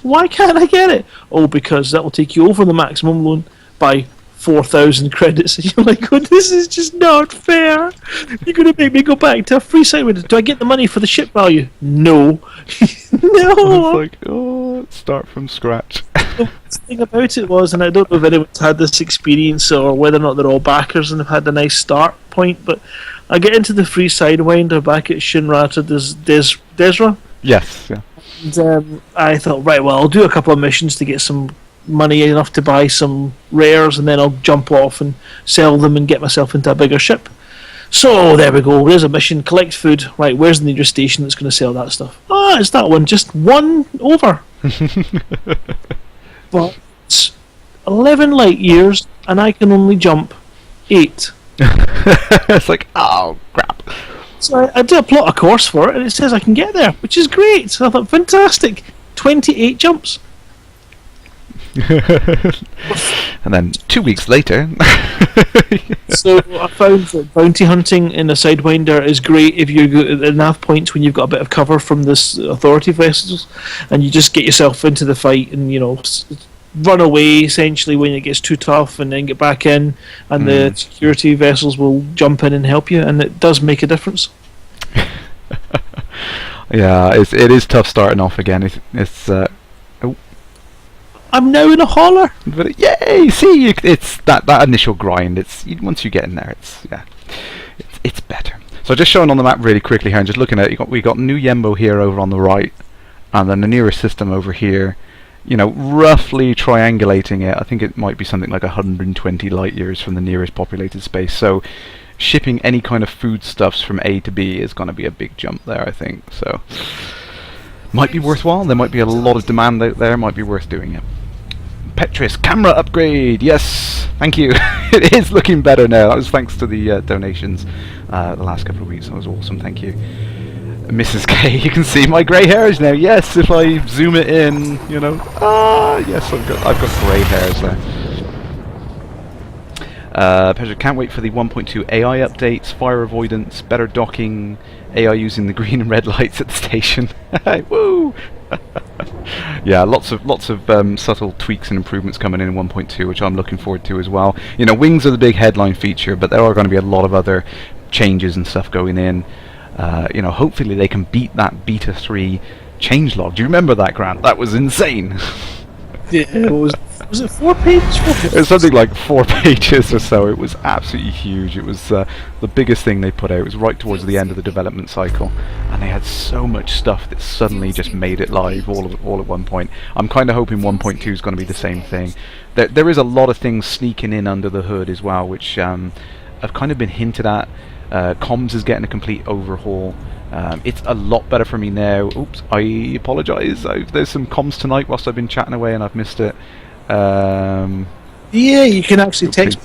Why can't I get it? Oh, because that will take you over the maximum loan by 4,000 credits. And you're like, oh, this is just not fair. You're going to make me go back to a free site window. Do I get the money for the ship value? No. No. It's like, start from scratch. The thing about it was, and I don't know if anyone's had this experience or whether or not they're all backers and have had a nice start point, but I get into the free Sidewinder back at Shinrata Desra. Yes, yeah. And I thought, right, well, I'll do a couple of missions to get some money enough to buy some rares, and then I'll jump off and sell them and get myself into a bigger ship. So there we go, there's a mission, collect food. Right, where's the nearest station that's going to sell that stuff? It's that one, just one over. But it's 11 light years, and I can only jump 8. It's like, oh crap. So I did plot a course for it, and it says I can get there, which is great. So I thought, fantastic, 28 jumps. And then 2 weeks later... So I found that bounty hunting in a Sidewinder is great if you're at enough points when you've got a bit of cover from this authority vessels, and you just get yourself into the fight and run away essentially when it gets too tough, and then get back in, and the security vessels will jump in and help you, and it does make a difference. Yeah, it is tough starting off again. It's I'm now in a holler. But yay! See, it's that initial grind. Once you get in there, it's better. So just showing on the map really quickly here, and just looking at it, we got New Yembo here over on the right, and then the nearest system over here. Roughly triangulating it, I think it might be something like 120 light years from the nearest populated space. So shipping any kind of foodstuffs from A to B is going to be a big jump there, I think. So might be worthwhile. There might be a lot of demand out there. Might be worth doing it. Petris, camera upgrade. Yes, thank you. It is looking better now. That was thanks to the donations the last couple of weeks. That was awesome. Thank you. Mrs. K, you can see my grey hairs now. Yes, if I zoom it in, you know. Yes, I've got grey hairs there. Pleasure. Can't wait for the 1.2 AI updates, fire avoidance, better docking, AI using the green and red lights at the station. Woo! Yeah, lots of subtle tweaks and improvements coming in 1.2, which I'm looking forward to as well. You know, wings are the big headline feature, but there are going to be a lot of other changes and stuff going in. You know, hopefully they can beat that Beta 3 changelog. Do you remember that, Grant? That was insane. Yeah, was it 4 pages? It was something like 4 pages or so. It was absolutely huge. It was the biggest thing they put out. It was right towards the end of the development cycle, and they had so much stuff that suddenly just made it live all at one point. I'm kind of hoping 1.2 is going to be the same thing. There is a lot of things sneaking in under the hood as well, which have kind of been hinted at. Comms is getting a complete overhaul. It's a lot better for me now. Oops, I apologise. There's some comms tonight whilst I've been chatting away and I've missed it. Yeah, you can actually text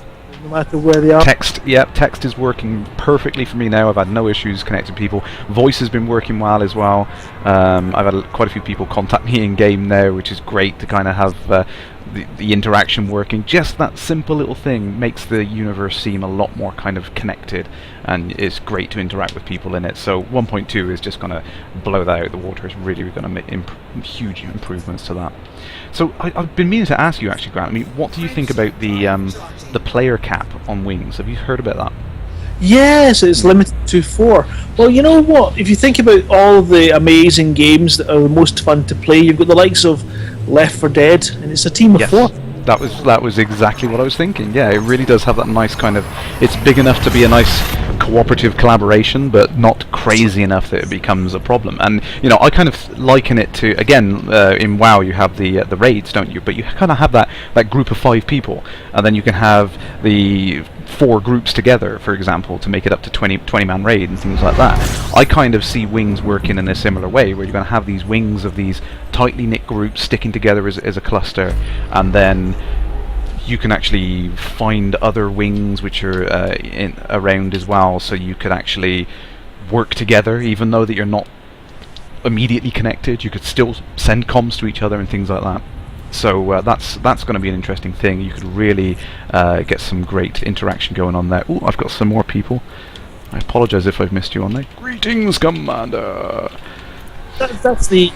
no matter where they are. Text, yep, text is working perfectly for me now. I've had no issues connecting people. Voice has been working well as well. I've had quite a few people contact me in game now, which is great to kind of have the interaction working. Just that simple little thing makes the universe seem a lot more kind of connected, and it's great to interact with people in it. So 1.2 is just going to blow that out of the water. It's really going to make huge improvements to that. So I've been meaning to ask you actually, Grant, I mean, what do you think about the player cap on wings? Have you heard about that? Yes, it's limited to 4. Well, you know what? If you think about all the amazing games that are the most fun to play, you've got the likes of Left 4 Dead, and it's a team of 4. That was exactly what I was thinking. Yeah, it really does have that nice kind of. It's big enough to be a nice cooperative collaboration, but not crazy enough that it becomes a problem. And you know, I kind of liken it to, again, in WoW you have the raids, don't you? But you kind of have that group of 5 people, and then you can have the 4 groups together, for example, to make it up to 20-man raid and things like that. I kind of see wings working in a similar way, where you're going to have these wings of these tightly knit groups sticking together as a cluster, and then you can actually find other wings which are around as well, so you could actually work together even though that you're not immediately connected. You could still send comms to each other and things like that. So that's going to be an interesting thing. You could really get some great interaction going on there. Ooh, I've got some more people. I apologise if I've missed you on there. Greetings, Commander! That's the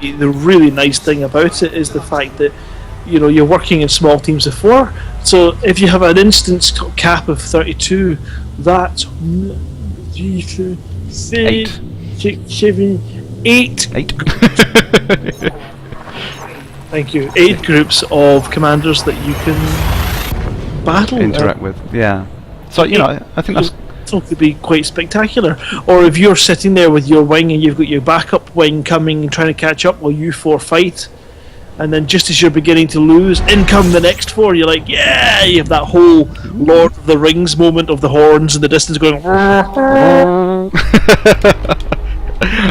really nice thing about it, is the fact that, you know, you're working in small teams of 4. So if you have an instance cap of 32, that's 1, 2, 3, 4, 8. 6, 7, 8. 8. Thank you. 8 groups of commanders that you can battle, interact with. Yeah. So you know, I think that's. So could be quite spectacular. Or if you're sitting there with your wing and you've got your backup wing coming and trying to catch up while you 4 fight, and then just as you're beginning to lose, in come the next 4. You're like, yeah! You have that whole Lord of the Rings moment of the horns in the distance going.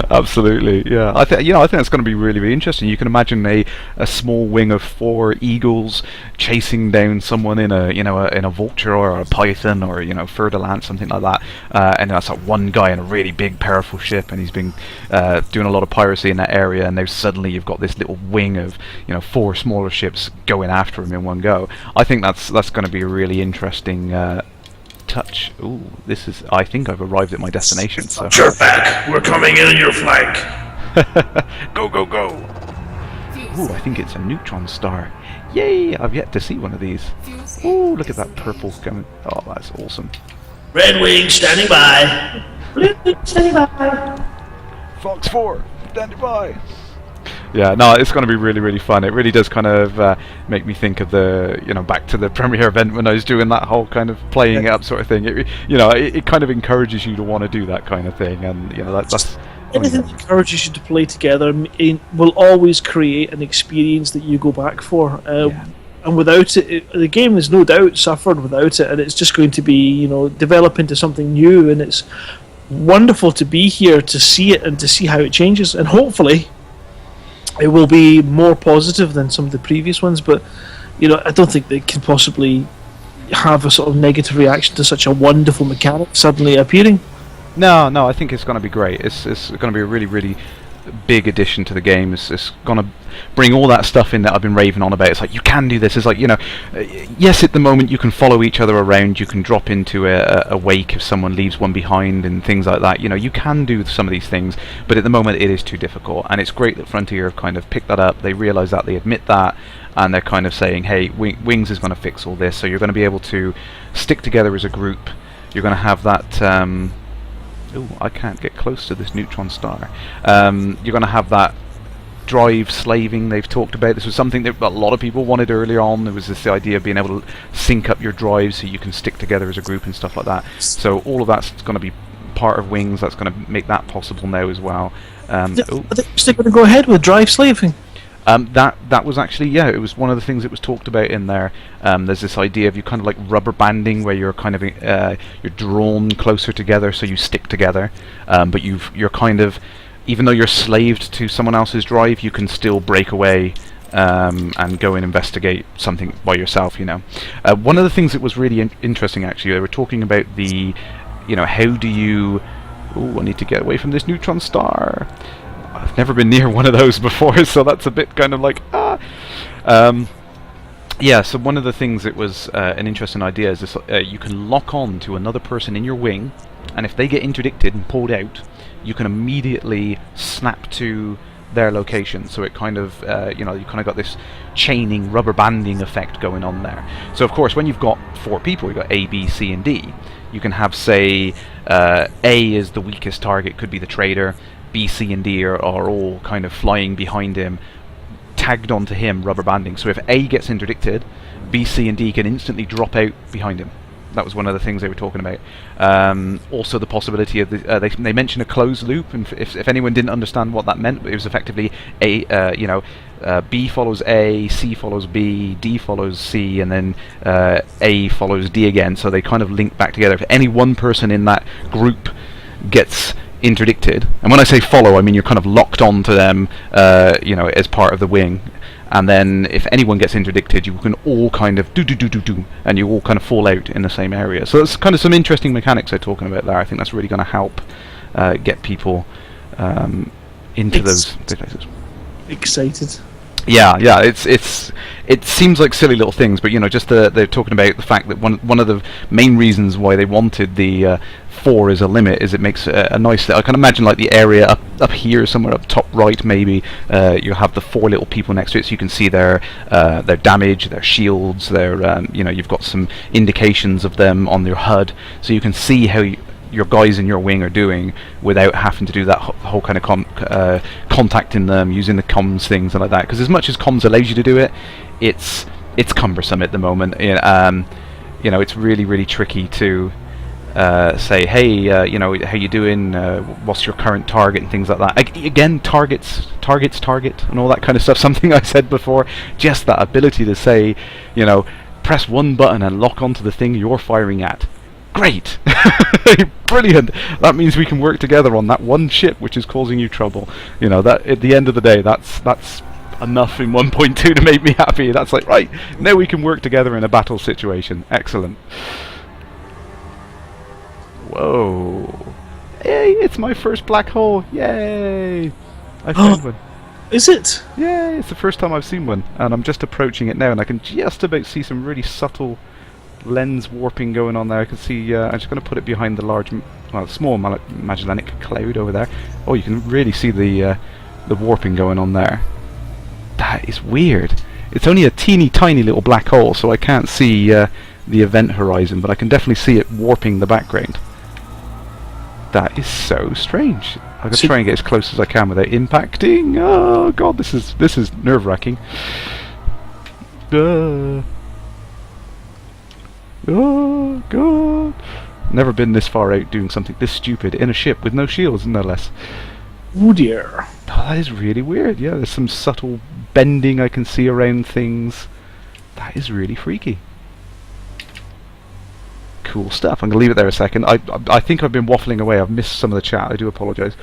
Absolutely, yeah. I think that's going to be really, really interesting. You can imagine a small wing of 4 eagles chasing down someone in a vulture or a python or fer-de-lance, something like that. And that's like one guy in a really big, powerful ship, and he's been doing a lot of piracy in that area. And now suddenly you've got this little wing of 4 smaller ships going after him in one go. I think that's going to be a really interesting. Touch. Ooh, this is. I think I've arrived at my destination. So. You're back. We're coming in on your flank. Go, go, go! Ooh, I think it's a neutron star. Yay! I've yet to see one of these. Ooh, look at that purple coming. Oh, that's awesome. Red Wing standing by. Blue Wing standing by. Fox 4, standing by. Yeah, no, it's going to be really, really fun. It really does kind of make me think of the, back to the premiere event when I was doing that whole kind of playing it up sort of thing. It kind of encourages you to want to do that kind of thing, and that's anything that encourages you to play together will always create an experience that you go back for. And without it, the game has no doubt suffered without it, and it's just going to be, develop into something new. And it's wonderful to be here to see it and to see how it changes, and hopefully. it will be more positive than some of the previous ones. But I don't think they can possibly have a sort of negative reaction to such a wonderful mechanic suddenly appearing. No, I think it's going to be great. It's going to be a really, really big addition to the game. It's going to bring all that stuff in that I've been raving on about. It's like, you can do this. It's like, yes, at the moment you can follow each other around. You can drop into a wake if someone leaves one behind and things like that. You can do some of these things, but at the moment it is too difficult. And it's great that Frontier have kind of picked that up. They realise that, they admit that, and they're kind of saying, hey, Wings is going to fix all this. So you're going to be able to stick together as a group. You're going to have that... Ooh, I can't get close to this neutron star. You're going to have that drive slaving they've talked about. This was something that a lot of people wanted earlier on. There was this idea of being able to sync up your drives so you can stick together as a group and stuff like that. So all of that's going to be part of Wings. That's going to make that possible now as well. Are they still going to go ahead with drive slaving? That was actually, it was one of the things that was talked about in there. There's this idea of you kind of like rubber banding, where you're kind of you're drawn closer together, so you stick together. But you're kind of, even though you're slaved to someone else's drive, you can still break away and go and investigate something by yourself. One of the things that was really interesting, actually, they were talking about the, how do you? Oh, I need to get away from this neutron star. I've never been near one of those before, so that's a bit kind of like, so one of the things that was an interesting idea is this, you can lock on to another person in your wing, and if they get interdicted and pulled out, you can immediately snap to their location. So it kind of, you kind of got this chaining, rubber banding effect going on there. So of course, when you've got 4 people, you've got A, B, C, and D, you can have, say, A is the weakest target, could be the trader, B, C, and D are all kind of flying behind him, tagged onto him, rubber banding. So if A gets interdicted, B, C, and D can instantly drop out behind him. That was one of the things they were talking about. Also, the possibility of they mentioned a closed loop, and if anyone didn't understand what that meant, it was effectively B follows A, C follows B, D follows C, and then A follows D again. So they kind of link back together. If any one person in that group gets interdicted, and when I say follow, I mean you're kind of locked on to them, as part of the wing. And then if anyone gets interdicted, you can all kind of do, and you all kind of fall out in the same area. So that's kind of some interesting mechanics they're talking about there. I think that's really going to help get people into those places. Excited. Yeah, it seems like silly little things, but just they're talking about the fact that one of the main reasons why they wanted the 4 as a limit is it makes a nice. I can imagine like the area up here, somewhere up top right, maybe you'll have the 4 little people next to it, so you can see their damage, their shields, their you've got some indications of them on their HUD, so you can see how your guys in your wing are doing without having to do that whole kind of contacting them, using the comms things and like that. Because as much as comms allows you to do it, it's cumbersome at the moment. It's really, really tricky to say, hey, how you doing? What's your current target and things like that. Again, target, and all that kind of stuff. Something I said before. Just that ability to say, press one button and lock onto the thing you're firing at. Great! Brilliant! That means we can work together on that one ship which is causing you trouble. That at the end of the day, that's enough in 1.2 to make me happy. That's like, right, now we can work together in a battle situation. Excellent. Whoa. Hey, it's my first black hole. Yay! I found one. Is it? Yay, it's the first time I've seen one. And I'm just approaching it now, and I can just about see some really subtle lens warping going on there. I can see, I'm just going to put it behind the small Magellanic cloud over there. Oh, you can really see the warping going on there. That is weird. It's only a teeny tiny little black hole, so I can't see the event horizon, but I can definitely see it warping the background. That is so strange. I'm going to try and get as close as I can without impacting. Oh god, this is nerve-wracking. Oh god. Never been this far out doing something this stupid in a ship with no shields, no less. Oh dear. Oh, that is really weird. Yeah, there's some subtle bending I can see around things. That is really freaky. Cool stuff. I'm going to leave it there a second. I think I've been waffling away. I've missed some of the chat. I do apologise.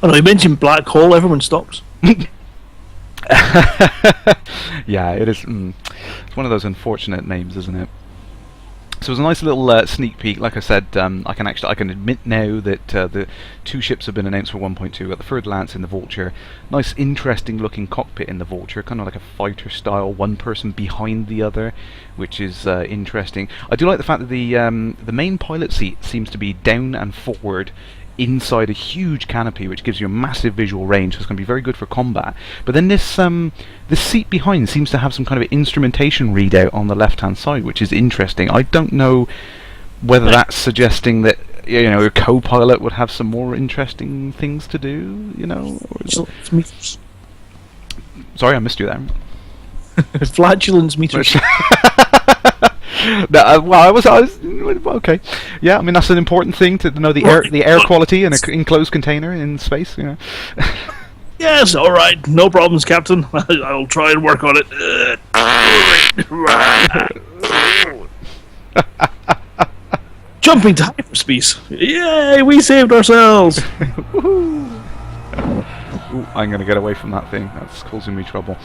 Oh no, you mentioned black hole, everyone stops. Yeah, it is. It's one of those unfortunate names, isn't it? So it was a nice little sneak peek. Like I said, I can admit now that the 2 ships have been announced for 1.2. We've got the Third Lance in the Vulture. Nice, interesting looking cockpit in the Vulture, kind of like a fighter style, one person behind the other, which is interesting. I do like the fact that the main pilot seat seems to be down and forward inside a huge canopy, which gives you a massive visual range, so it's going to be very good for combat. But then this seat behind seems to have some kind of instrumentation readout on the left-hand side, which is interesting. I don't know whether that's suggesting that a co-pilot would have some more interesting things to do. Sorry, I missed you there. Flatulence meters. No, well, I was okay. Yeah, I mean that's an important thing to know the air quality in an enclosed container in space. Yes, all right, no problems, Captain. I'll try and work on it. Jumping to hyperspace! Yay, we saved ourselves! Ooh, I'm gonna get away from that thing. That's causing me trouble.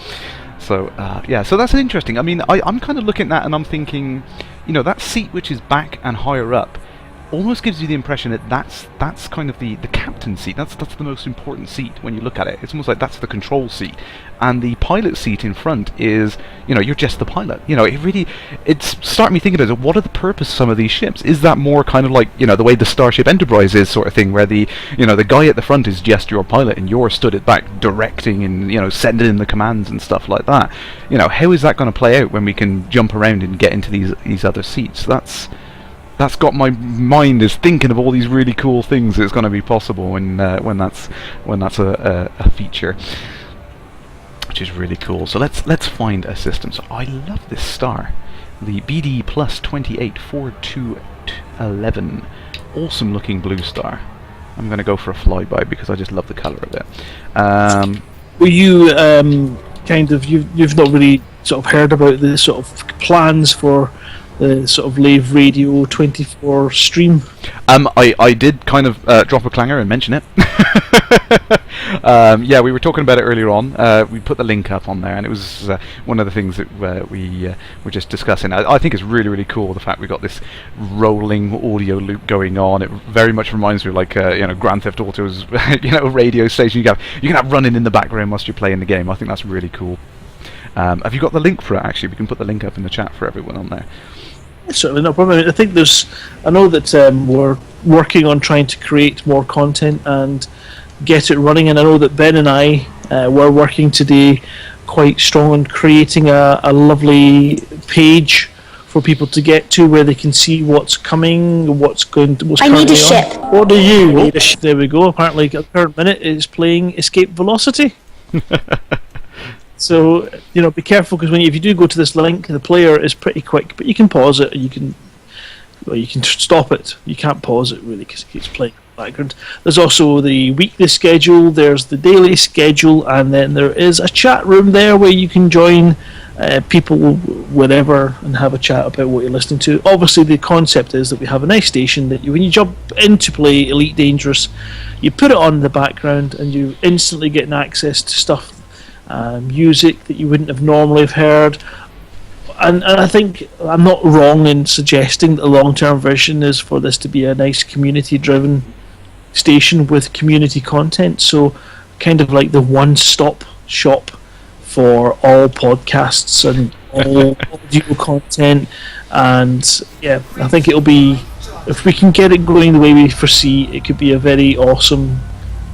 So yeah, so that's interesting. I mean, I'm kind of looking at that and I'm thinking, that seat which is back and higher up almost gives you the impression that that's kind of the captain's seat. That's the most important seat when you look at it. It's almost like that's the control seat, and the pilot seat in front is, you're just the pilot. It's starting me thinking about what are the purpose of some of these ships. Is that more kind of like the way the Starship Enterprise is, sort of thing, where the the guy at the front is just your pilot and you're stood at back directing and sending in the commands and stuff like that. How is that going to play out when we can jump around and get into these other seats? That's got my mind is thinking of all these really cool things that's going to be possible when that's a feature, which is really cool. So let's find a system. So I love this star, the BD plus 284211, awesome looking blue star. I'm going to go for a flyby because I just love the colour of it. Were you you've not really sort of heard about the sort of plans for the sort of Lave Radio 24 stream? I did kind of drop a clanger and mention it. Yeah, we were talking about it earlier on. We put the link up on there, and it was one of the things that we were just discussing. I think it's really, really cool, the fact we got this rolling audio loop going on. It very much reminds me of like Grand Theft Auto's radio station. You can have running in the background whilst you're playing the game. I think that's really cool. Have you got the link for it? Actually, we can put the link up in the chat for everyone on there. Certainly no problem. I think I know that we're working on trying to create more content and get it running, and I know that Ben and I were working today quite strong on creating a lovely page for people to get to where they can see what's coming, what's currently on. I need a ship. What do you need? A ship. There we go. Apparently, at the current minute, it's playing Escape Velocity. So be careful, because if you do go to this link, the player is pretty quick, but you can pause it, and you can stop it. You can't pause it really because it keeps playing in the background. There's also the weekly schedule, there's the daily schedule, and then there is a chat room there where you can join people wherever and have a chat about what you're listening to. Obviously, the concept is that we have a nice station that when you jump in to play Elite Dangerous, you put it on in the background and you instantly get access to stuff. Music that you wouldn't have normally have heard, and I think I'm not wrong in suggesting that the long-term vision is for this to be a nice community-driven station with community content, so kind of like the one-stop shop for all podcasts and all audio content. And yeah, I think it'll be, if we can get it going the way we foresee, it could be a very awesome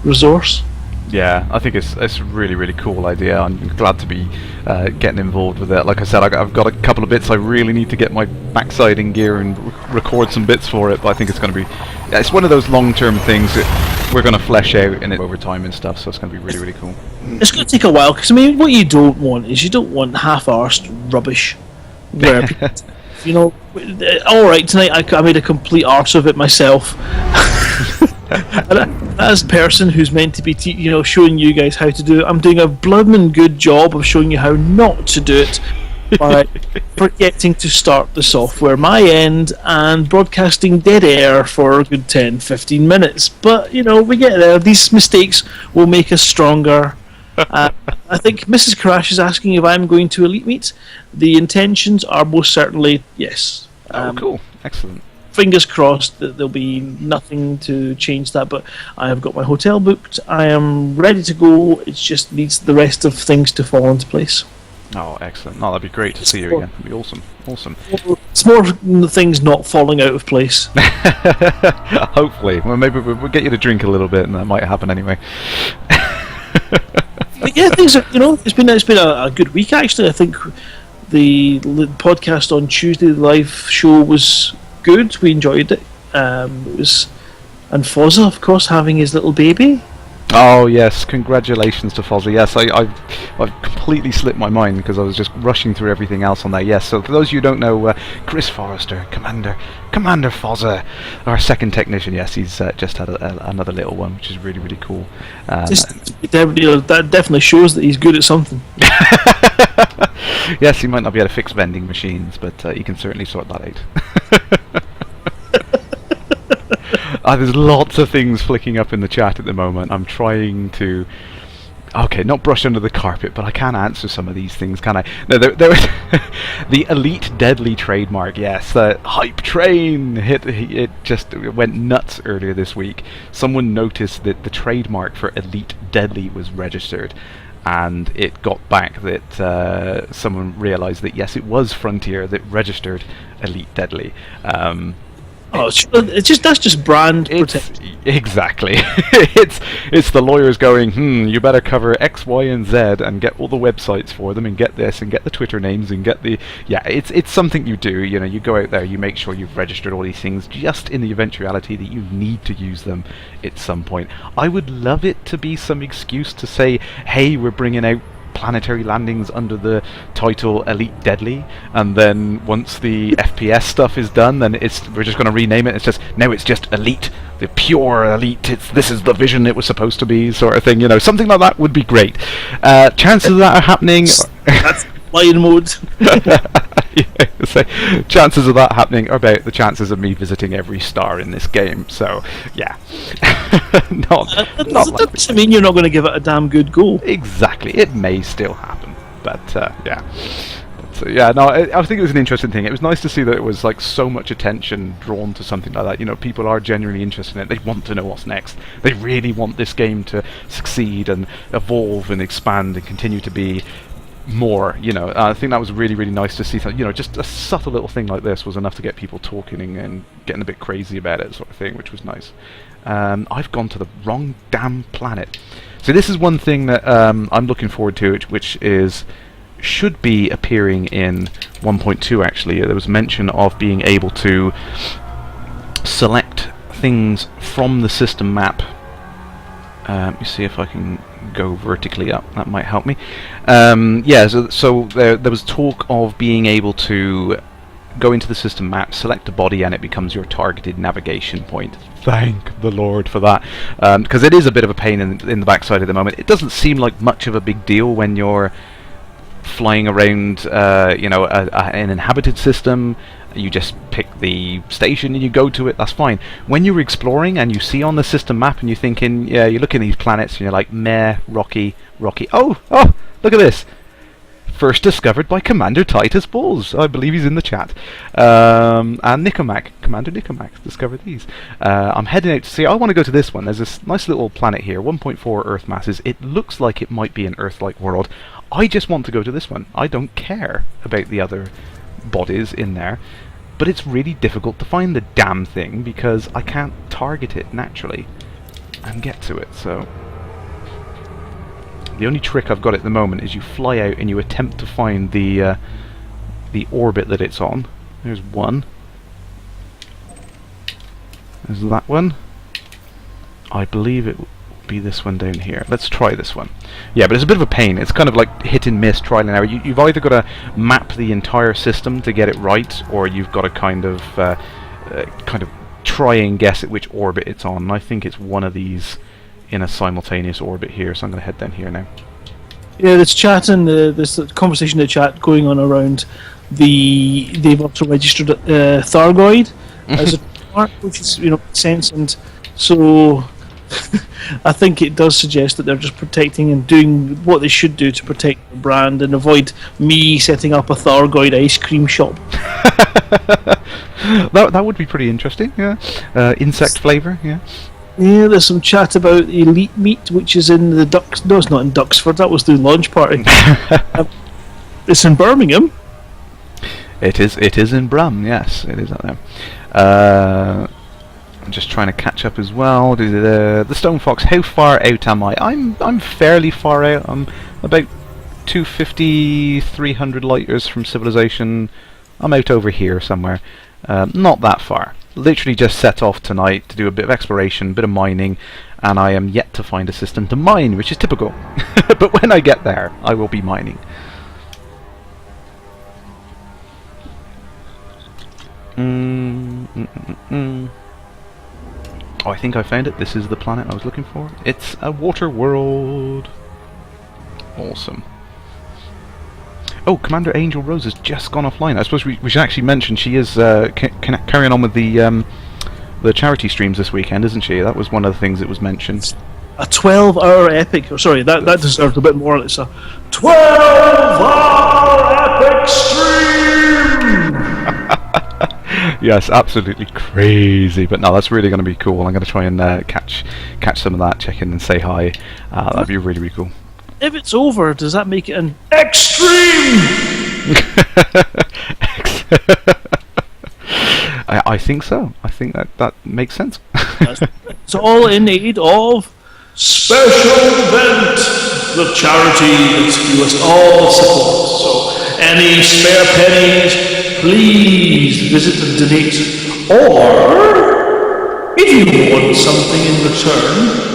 resource. Yeah, I think it's a really, really cool idea. I'm glad to be getting involved with it. Like I said, I've got a couple of bits I really need to get my backside in gear and record some bits for it, but I think it's going to be... it's one of those long-term things that we're going to flesh out in it over time and stuff, so it's going to be really, really cool. It's going to take a while, because what you don't want is you don't want half-arsed rubbish where people, alright, tonight I made a complete arse of it myself. As a person who's meant to be showing you guys how to do it, I'm doing a blooming good job of showing you how not to do it by forgetting to start the software my end and broadcasting dead air for a good 10-15 minutes. But we get there. These mistakes will make us stronger, I think Mrs. Kerrash is asking if I'm going to Elite Meet. The intentions are most certainly yes. Oh, cool. Excellent. Fingers crossed that there'll be nothing to change that, but I have got my hotel booked. I am ready to go. It just needs the rest of things to fall into place. Oh, excellent. No, that'd be great to see you again. That'd be awesome. Awesome. It's more things not falling out of place. Hopefully. Well, maybe we'll get you to drink a little bit, and that might happen anyway. But yeah, things are, it's been a good week actually. I think the podcast on Tuesday, the live show was good. We enjoyed it. It was, and Fozza, of course, having his little baby. Oh yes, congratulations to Fozzie. Yes, I've completely slipped my mind because I was just rushing through everything else on there. Yes, so for those of you who don't know, Chris Forrester, Commander Fozza, our second technician. Yes, he's just had another little one, which is really, really cool. That definitely shows that he's good at something. Yes, he might not be able to fix vending machines, but he can certainly sort that out. There's lots of things flicking up in the chat at the moment. I'm trying to... Okay, not brush under the carpet, but I can answer some of these things, can I? No, there was the Elite Deadly trademark, yes. The Hype Train it just went nuts earlier this week. Someone noticed that the trademark for Elite Deadly was registered, and it got back that someone realised that, yes, it was Frontier that registered Elite Deadly. That's just brand protection. Exactly. it's the lawyers going, you better cover X, Y, and Z and get all the websites for them and get this and get the Twitter names and get the... Yeah, it's something you do, you go out there, you make sure you've registered all these things just in the eventuality that you need to use them at some point. I would love it to be some excuse to say, hey, we're bringing out planetary landings under the title Elite Deadly, and then once the FPS stuff is done, then we're just going to rename it. It's just Elite, the pure Elite. This is the vision it was supposed to be, sort of thing. Something like that would be great. Chances of that are happening. That's lion mode. Yeah, so chances of that happening are about the chances of me visiting every star in this game. So yeah, that doesn't mean you're not going to give it a damn good go. Exactly, it may still happen, but yeah. I think it was an interesting thing. It was nice to see that it was like so much attention drawn to something like that. People are genuinely interested in it. They want to know what's next. They really want this game to succeed and evolve and expand and continue to be more. I think that was really, really nice to see. Just a subtle little thing like this was enough to get people talking and getting a bit crazy about it, sort of thing, which was nice. I've gone to the wrong damn planet. So this is one thing that I'm looking forward to, which should be appearing in 1.2 actually. There was mention of being able to select things from the system map. Let me see if I can go vertically up. That might help me. So there was talk of being able to go into the system map, select a body, and it becomes your targeted navigation point. Thank the Lord for that, because it is a bit of a pain in the backside at the moment. It doesn't seem like much of a big deal when you're flying around, an inhabited system. You just pick the station and you go to it, that's fine. When you're exploring and you see on the system map and you're thinking, yeah, you look at these planets and you're like, meh, rocky. Oh, look at this. First discovered by Commander Titus Balls. I believe he's in the chat. And Commander Nicomac discovered these. I'm heading out to see, I want to go to this one. There's this nice little planet here, 1.4 Earth masses. It looks like it might be an Earth-like world. I just want to go to this one. I don't care about the other bodies in there, but it's really difficult to find the damn thing because I can't target it naturally and get to it. So the only trick I've got at the moment is you fly out and you attempt to find the orbit that it's on. There's one. There's that one. I believe it will be this one down here. Let's try this one. Yeah, but it's a bit of a pain. It's kind of like hit and miss, trial and error. You've either got to map the entire system to get it right, or you've got to kind of try and guess at which orbit it's on. And I think it's one of these in a simultaneous orbit here, so I'm going to head down here now. Yeah, there's chat and there's a conversation in the chat going on around they've also registered Thargoid as a mark, which is makes sense, and so I think it does suggest that they're just protecting and doing what they should do to protect the brand and avoid me setting up a Thargoid ice cream shop. That would be pretty interesting. Yeah, insect flavour. Yeah. Yeah, there's some chat about elite meat, which is in the Ducks. No, it's not in Duxford. That was the launch party. It's in Birmingham. It is. It is in Brum. Yes, it is out there. I'm just trying to catch up as well. The Stone Fox. How far out am I? I'm fairly far out. I'm about 250, 300 light years from civilization. I'm out over here somewhere. Not that far. Literally just set off tonight to do a bit of exploration, a bit of mining, and I am yet to find a system to mine, which is typical. But when I get there, I will be mining. Oh, I think I found it. This is the planet I was looking for. It's a water world. Awesome. Oh, Commander Angel Rose has just gone offline. I suppose we should actually mention she is carrying on with the charity streams this weekend, isn't she? That was one of the things that was mentioned. A 12-hour epic. Oh, sorry, that deserves a bit more. It's a 12-hour epic stream. Yes, absolutely crazy. But no, that's really going to be cool. I'm going to try and catch some of that, check in and say hi. That'd be really, really cool. If it's over, does that make it an extreme? I think so. I think that makes sense. It's all in aid of special event, the charity that you must all support. So any spare pennies, please visit and donate. Or if you want something in return,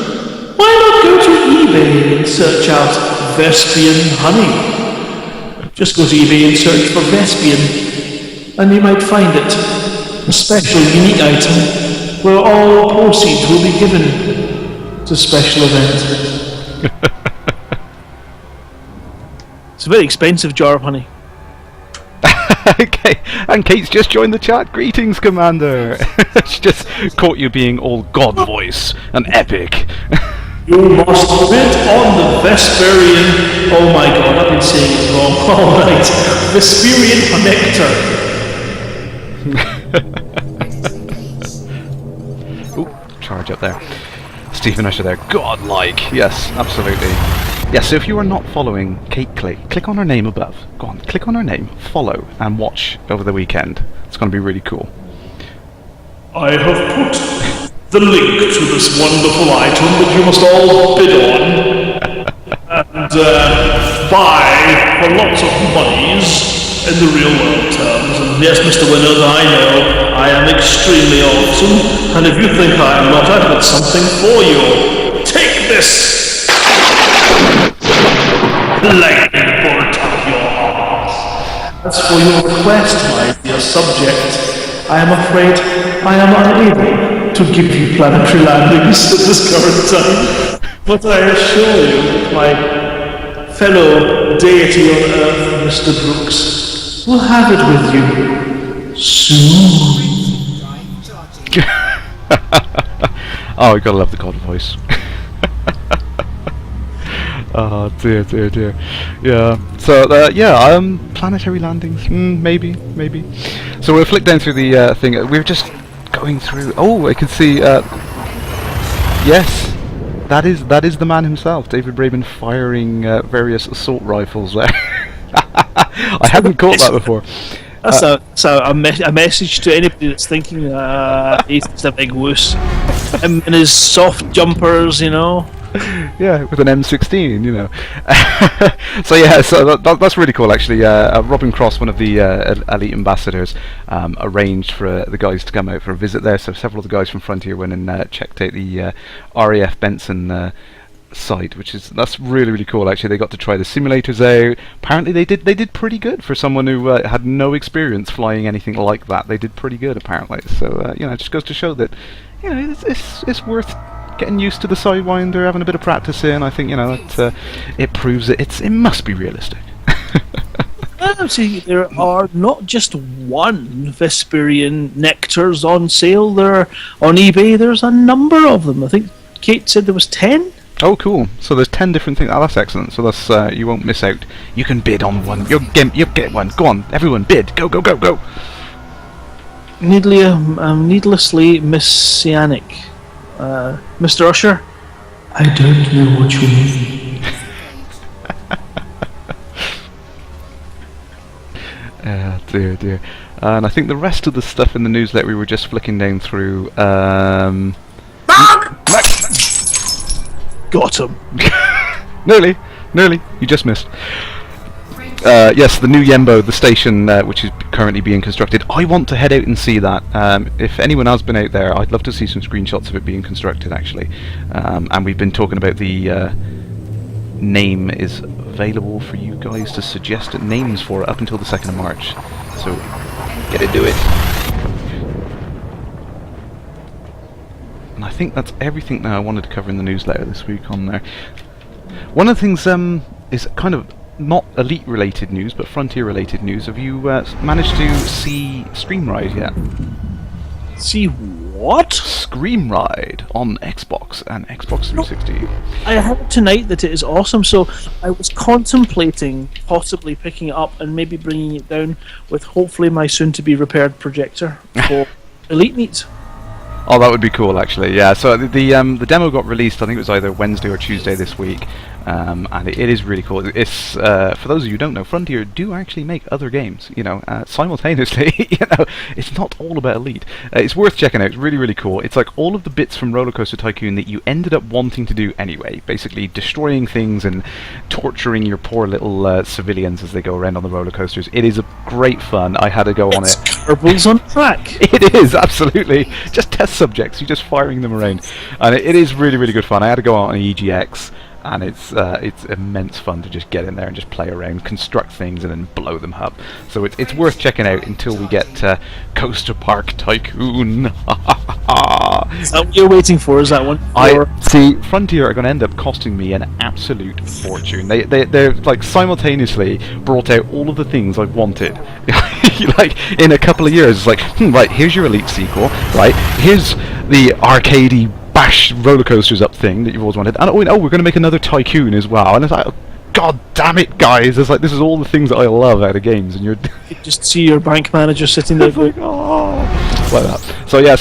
why not go to eBay and search out Vespian honey? Just go to eBay and search for Vespian, and you might find it. A special, unique item where all proceeds will be given to special events. It's a very expensive jar of honey. Okay, and Kate's just joined the chat. Greetings, Commander. She just caught you being all God voice and epic. You must bid on the Vesperian. Oh my god, I've been saying it wrong all night. Vesperian connector. Ooh, charge up there. Stephen Usher there. Godlike. Yes, absolutely. Yes, so if you are not following Kate Clay, click on her name above. Go on, click on her name, follow, and watch over the weekend. It's going to be really cool. I have put the link to this wonderful item that you must all bid on and buy for lots of monies in the real world terms. And yes, Mr. Winners, I know I am extremely awesome, and if you think I am not, I've got something for you. Take this! Lightning bolt out your arse. As for your request, my dear subject, I am afraid I am unable to give you planetary landings at this current time, but I assure you that my fellow deity on Earth, Mr. Brooks, will have it with you soon. Oh, you gotta love the God voice. Oh dear, dear, dear. Yeah. So planetary landings. Maybe. So we'll flick down through the thing. We're just going through. Oh, I can see. Yes, that is the man himself, David Braben, firing various assault rifles there. I hadn't caught that before. That's a message to anybody that's thinking he's just a big wuss. Him and his soft jumpers, you know. Yeah, with an M16, you know. So that's really cool, actually. Robin Cross, one of the elite ambassadors, arranged for the guys to come out for a visit there. So several of the guys from Frontier went and checked out the RAF Benson site, that's really, really cool. Actually, they got to try the simulators out. Apparently, they did pretty good for someone who had no experience flying anything like that. They did pretty good, apparently. So it just goes to show that it's worth getting used to the Sidewinder, having a bit of practice in. I think that it proves it must be realistic. See, there are not just one Vesperian nectars on sale. There on eBay. There's a number of them. I think Kate said there was 10. Oh, cool. So there's 10 different things. Oh, that's excellent. So that's you won't miss out. You can bid on one. You'll get one. Go on, everyone, bid. Go, go, go, go. Needlessly messianic. Mr. Usher. I don't know what you mean. Dear, dear. And I think the rest of the stuff in the newsletter we were just flicking down through. Got him. Nearly. You just missed. Yes, the new Yembo, the station which is currently being constructed. I want to head out and see that. If anyone has been out there, I'd love to see some screenshots of it being constructed, actually. And we've been talking about the name is available for you guys to suggest names for it up until the 2nd of March. So, get into it. And I think that's everything that I wanted to cover in the newsletter this week on there. One of the things is kind of not Elite related news, but Frontier related news. Have you managed to see Scream Ride yet? See what? Scream Ride on Xbox and Xbox 360. I heard tonight that it is awesome, so I was contemplating possibly picking it up and maybe bringing it down with hopefully my soon-to-be repaired projector for Elite Meet. Oh, that would be cool, actually. Yeah. So the demo got released. I think it was either Wednesday or Tuesday this week, and it is really cool. It's for those of you who don't know, Frontier do actually make other games. Simultaneously. It's not all about Elite. It's worth checking out. It's really, really cool. It's like all of the bits from Roller Coaster Tycoon that you ended up wanting to do anyway. Basically, destroying things and torturing your poor little civilians as they go around on the roller coasters. It is a great fun. I had to go on it. Kerbals on track. It is, absolutely. Just test subjects, you're just firing them around. And it is really, really good fun. I had to go out on an EGX, and it's immense fun to just get in there and just play around, construct things, and then blow them up. So it's worth checking out until we get Coaster Park Tycoon. Is that what you're waiting for? Is that one? I see. Frontier are going to end up costing me an absolute fortune. They're like simultaneously brought out all of the things I've wanted. Like in a couple of years, it's like, right, here's your Elite sequel, right? Here's the arcadey bash roller coasters up thing that you've always wanted, and we're going to make another Tycoon as well. And it's like, God damn it, guys! It's like this is all the things that I love out of games, and you just see your bank manager sitting there going, oh, like that. So yeah,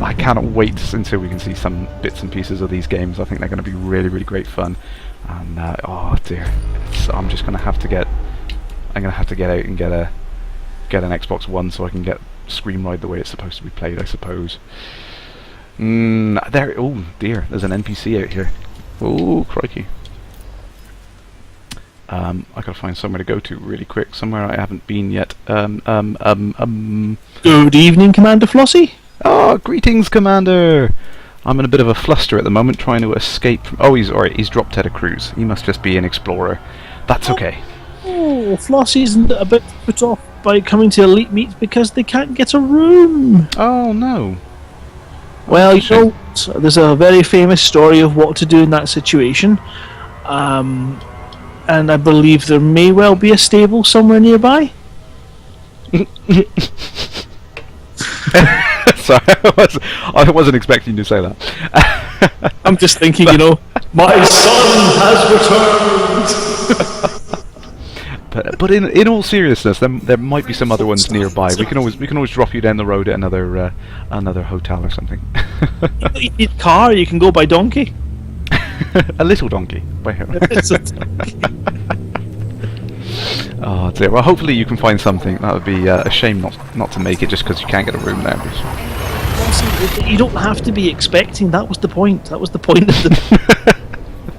I cannot wait until we can see some bits and pieces of these games. I think they're going to be really, really great fun. And oh dear, I'm just going to have to get out and get an Xbox One so I can get Scream Ride the way it's supposed to be played, I suppose. Oh dear, there's an NPC out here. Oh crikey. I gotta find somewhere to go to really quick, somewhere I haven't been yet. Good evening, Commander Flossie. Oh, greetings, Commander. I'm in a bit of a fluster at the moment, trying to escape from... Oh, he's dropped out of cruise. He must just be an explorer. That's okay. Oh, Flossie's a bit put off by coming to Elite Meet because they can't get a room. Oh no. Well, you know, there's a very famous story of what to do in that situation. And I believe there may well be a stable somewhere nearby. Sorry, I wasn't expecting you to say that. I'm just thinking, my son has returned. But in all seriousness, there might be some other ones nearby. We can always drop you down the road at another hotel or something. You need a car. You can go by donkey. A little donkey. Oh dear. Well, hopefully you can find something. That would be a shame not to make it just because you can't get a room there. You don't have to be expecting. That was the point. That was the point of the.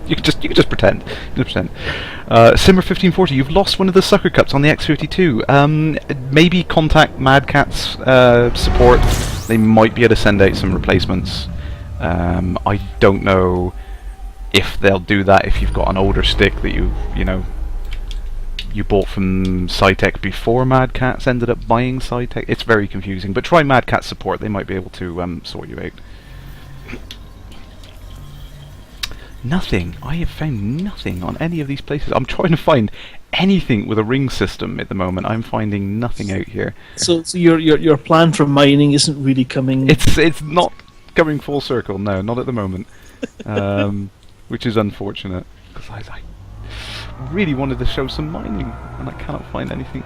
You can just pretend. Simmer 1540, you've lost one of the sucker cups on the X52. Maybe contact Mad Cat's support. They might be able to send out some replacements. I don't know if they'll do that if you've got an older stick that you bought from Cytec before Mad Cat's ended up buying Cytec. It's very confusing, but try Mad Cat's support. They might be able to sort you out. Nothing. I have found nothing on any of these places. I'm trying to find anything with a ring system at the moment. I'm finding nothing out here. So your plan for mining isn't really coming. It's not coming full circle. No, not at the moment. which is unfortunate because I really wanted to show some mining and I cannot find anything.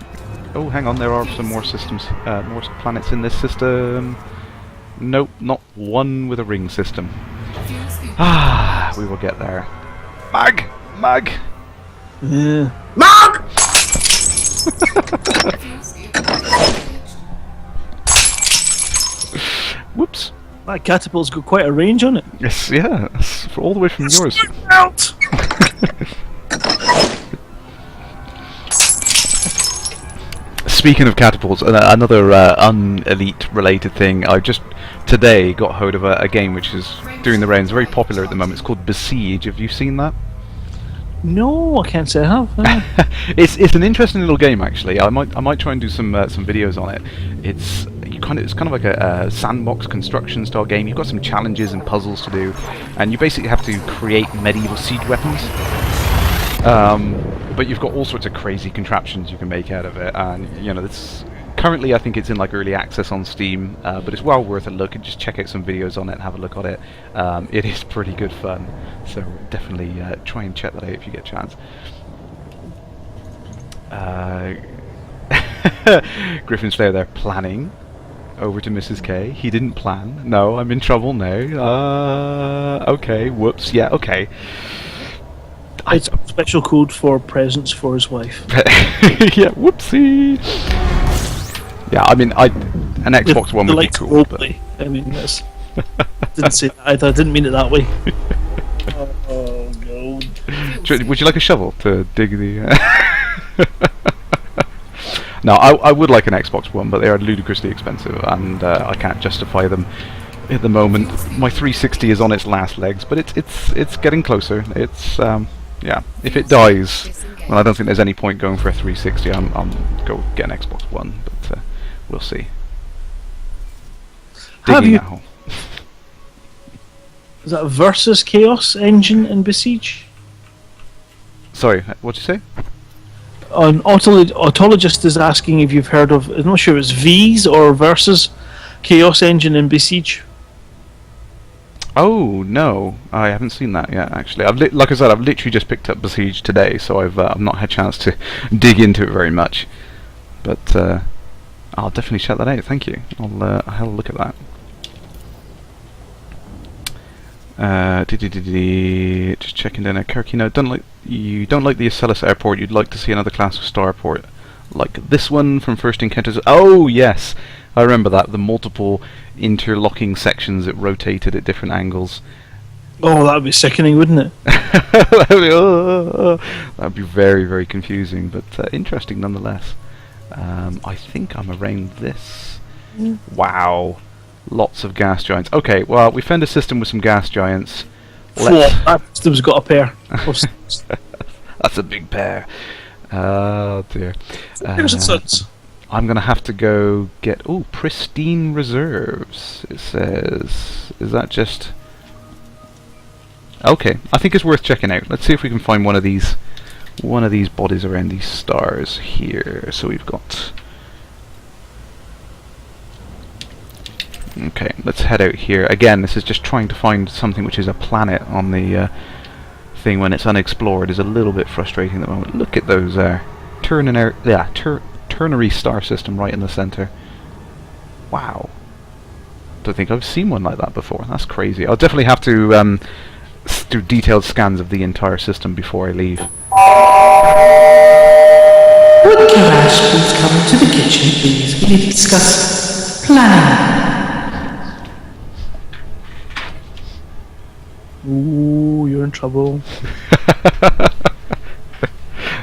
Oh, hang on, there are some more systems, more planets in this system. Nope, not one with a ring system. Ah, we will get there. Mag! Mag! Yeah. Mark! Whoops. That catapult's got quite a range on it. Yes, yeah, it's all the way from yours. Out! Speaking of catapults, another un-elite related thing, I just today got hold of a game which is doing the rounds, very popular at the moment. It's called Besiege. Have you seen that? No, I can't say I have. It's an interesting little game actually. I might try and do some videos on it. It's kind of like a sandbox construction style game. You've got some challenges and puzzles to do, and you basically have to create medieval siege weapons. But you've got all sorts of crazy contraptions you can make out of it, and you know, it's currently I think it's in like early access on Steam, but it's well worth a look. And just check out some videos on it and have a look at it. It is pretty good fun, so definitely try and check that out if you get a chance. Griffin Slayer there planning over to Mrs. K. He didn't plan. No, I'm in trouble now. Okay, whoops. Yeah, okay. It's a special code for presents for his wife. Yeah, whoopsie. Yeah, I mean, an Xbox One would be cool. But I mean, that's didn't say that either. I didn't mean it that way. Oh no! Would you like a shovel to dig the? No, I would like an Xbox One, but they are ludicrously expensive, and I can't justify them at the moment. My 360 is on its last legs, but it's getting closer. It's yeah. If it dies, well, I don't think there's any point going for a 360. I'm go get an Xbox One, but we'll see. Have you? Now. Is that versus Chaos Engine in Besiege? Sorry, what'd you say? An autologist is asking if you've heard of. I'm not sure it's V's or versus Chaos Engine in Besiege. Oh no, I haven't seen that yet. Actually, like I said, I've literally just picked up Besiege today, so I've not had a chance to dig into it very much. But I'll definitely check that out. Thank you. I'll have a look at that. Just checking down a Kirkino. You don't like the Acellus airport. You'd like to see another class of starport like this one from First Encounters. Oh yes, I remember that. The multiple interlocking sections that rotated at different angles. Oh, that'd be sickening, wouldn't it? That'd be very, very confusing, but interesting nonetheless. I think I'm around this. Wow, lots of gas giants. Okay, well, we found a system with some gas giants. That system's got a pair. That's a big pair. Oh dear. Here's its sons. I'm gonna have to go get pristine reserves. It says, is that just? Okay, I think it's worth checking out. Let's see if we can find one of these bodies around these stars here. So we've got. Okay, let's head out here. Again, this is just trying to find something which is a planet on the thing when it's unexplored is a little bit frustrating at the moment. Look at those ternary star system right in the center. Wow. Don't think I've seen one like that before. That's crazy. I'll definitely have to do detailed scans of the entire system before I leave. Would Kerrash please come to the kitchen, please? We need to discuss planning. Ooh, you're in trouble.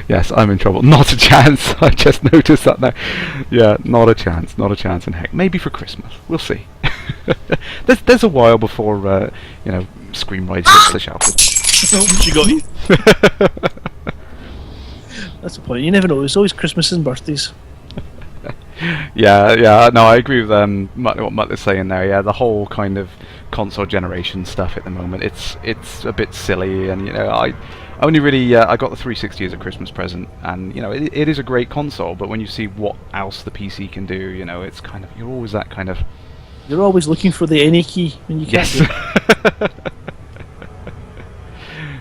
Yes, I'm in trouble. Not a chance. I just noticed that now. Yeah, not a chance. Not a chance in heck. Maybe for Christmas. We'll see. there's a while before Scream Ride hits the shelf. She got you. That's the point. You never know. It's always Christmas and birthdays. Yeah. No, I agree with what Mutt is saying there. Yeah, the whole kind of console generation stuff at the moment. It's a bit silly, and I only really I got the 360 as a Christmas present, and it is a great console. But when you see what else the PC can do, it's kind of you're always that kind of. You're always looking for the NA key when you can't. Yes.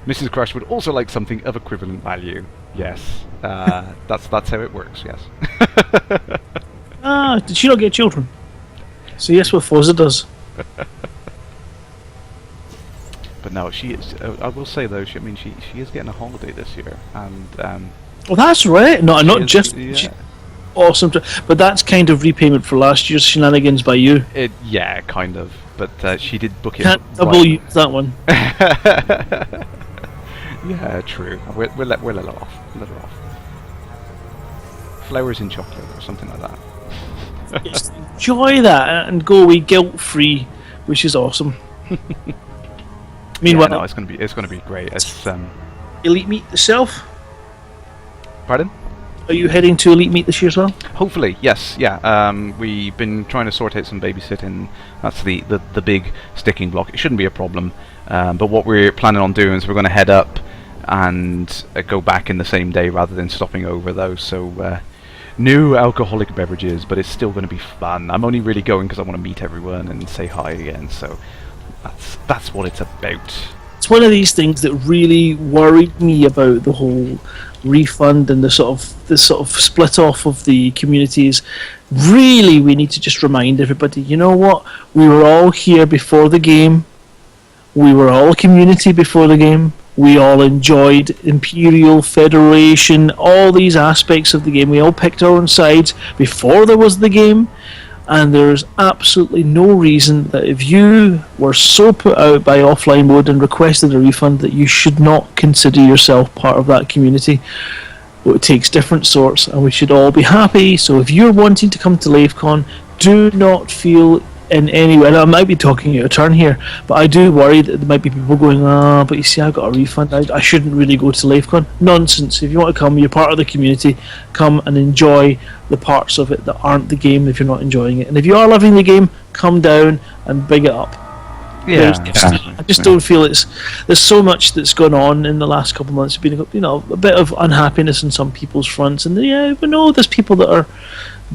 Mrs. Crush would also like something of equivalent value. Yes, that's how it works. Yes. Did she not get children? So yes, what Fozza does. But no, she is. I will say though, she is getting a holiday this year, and Well, that's right. No, not just. yeah. Awesome, but that's kind of repayment for last year's shenanigans by you. Yeah, kind of. But she did book it. Can't double use that one. Yeah, true. We'll let her off. Let her off. Flowers in chocolate or something like that. Just enjoy that and go away guilt-free, which is awesome. Meanwhile, Yeah, no, it's gonna be great. It's Elite Meet yourself. Pardon? Are you heading to Elite Meet this year as well? Hopefully, yes, yeah. We've been trying to sort out some babysitting. That's the big sticking block. It shouldn't be a problem. But what we're planning on doing is we're going to head up and go back in the same day rather than stopping over those. So no alcoholic beverages, but it's still going to be fun. I'm only really going because I want to meet everyone and say hi again. So that's what it's about. It's one of these things that really worried me about the whole refund and the sort of split off of the communities. Really, we need to just remind everybody, you know what? We were all here before the game. We were all community before the game. We all enjoyed Imperial, Federation, all these aspects of the game. We all picked our own sides before there was the game. And there's absolutely no reason that if you were so put out by offline mode and requested a refund that you should not consider yourself part of that community. Well, it takes different sorts and we should all be happy. So if you're wanting to come to LaveCon, do not feel in any way, and I might be talking out of turn here, but I do worry that there might be people going, but you see, I got a refund, I shouldn't really go to LaveCon. Nonsense. If you want to come, you're part of the community, come and enjoy the parts of it that aren't the game if you're not enjoying it. And if you are loving the game, come down and big it up. Yeah. I just don't feel there's so much that's gone on in the last couple of months. It's been a bit of unhappiness on some people's fronts, and yeah, we know there's people that are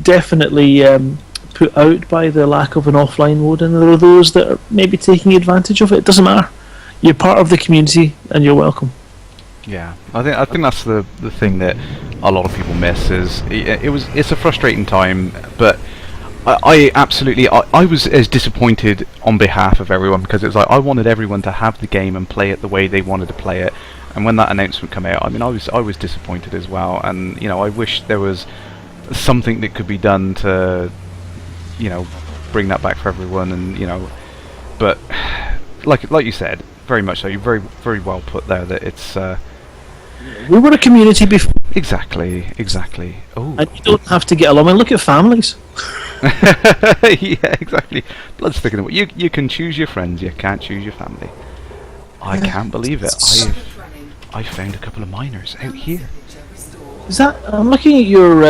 definitely put out by the lack of an offline mode, and there are those that are maybe taking advantage of it. It doesn't matter. You're part of the community, and you're welcome. Yeah, I think that's the thing that a lot of people miss is it's a frustrating time, but I absolutely was as disappointed on behalf of everyone because it's like I wanted everyone to have the game and play it the way they wanted to play it, and when that announcement came out, I mean I was disappointed as well, and I wish there was something that could be done to bring that back for everyone, and but like you said, very much so. You're very very well put there. That it's we were a community before. Exactly. Oh, and you don't have to get along. I mean, look at families. Yeah, exactly. Blood's thicker than water. You can choose your friends. You can't choose your family. I can't believe it. I found a couple of miners out here. Is that? I'm looking at your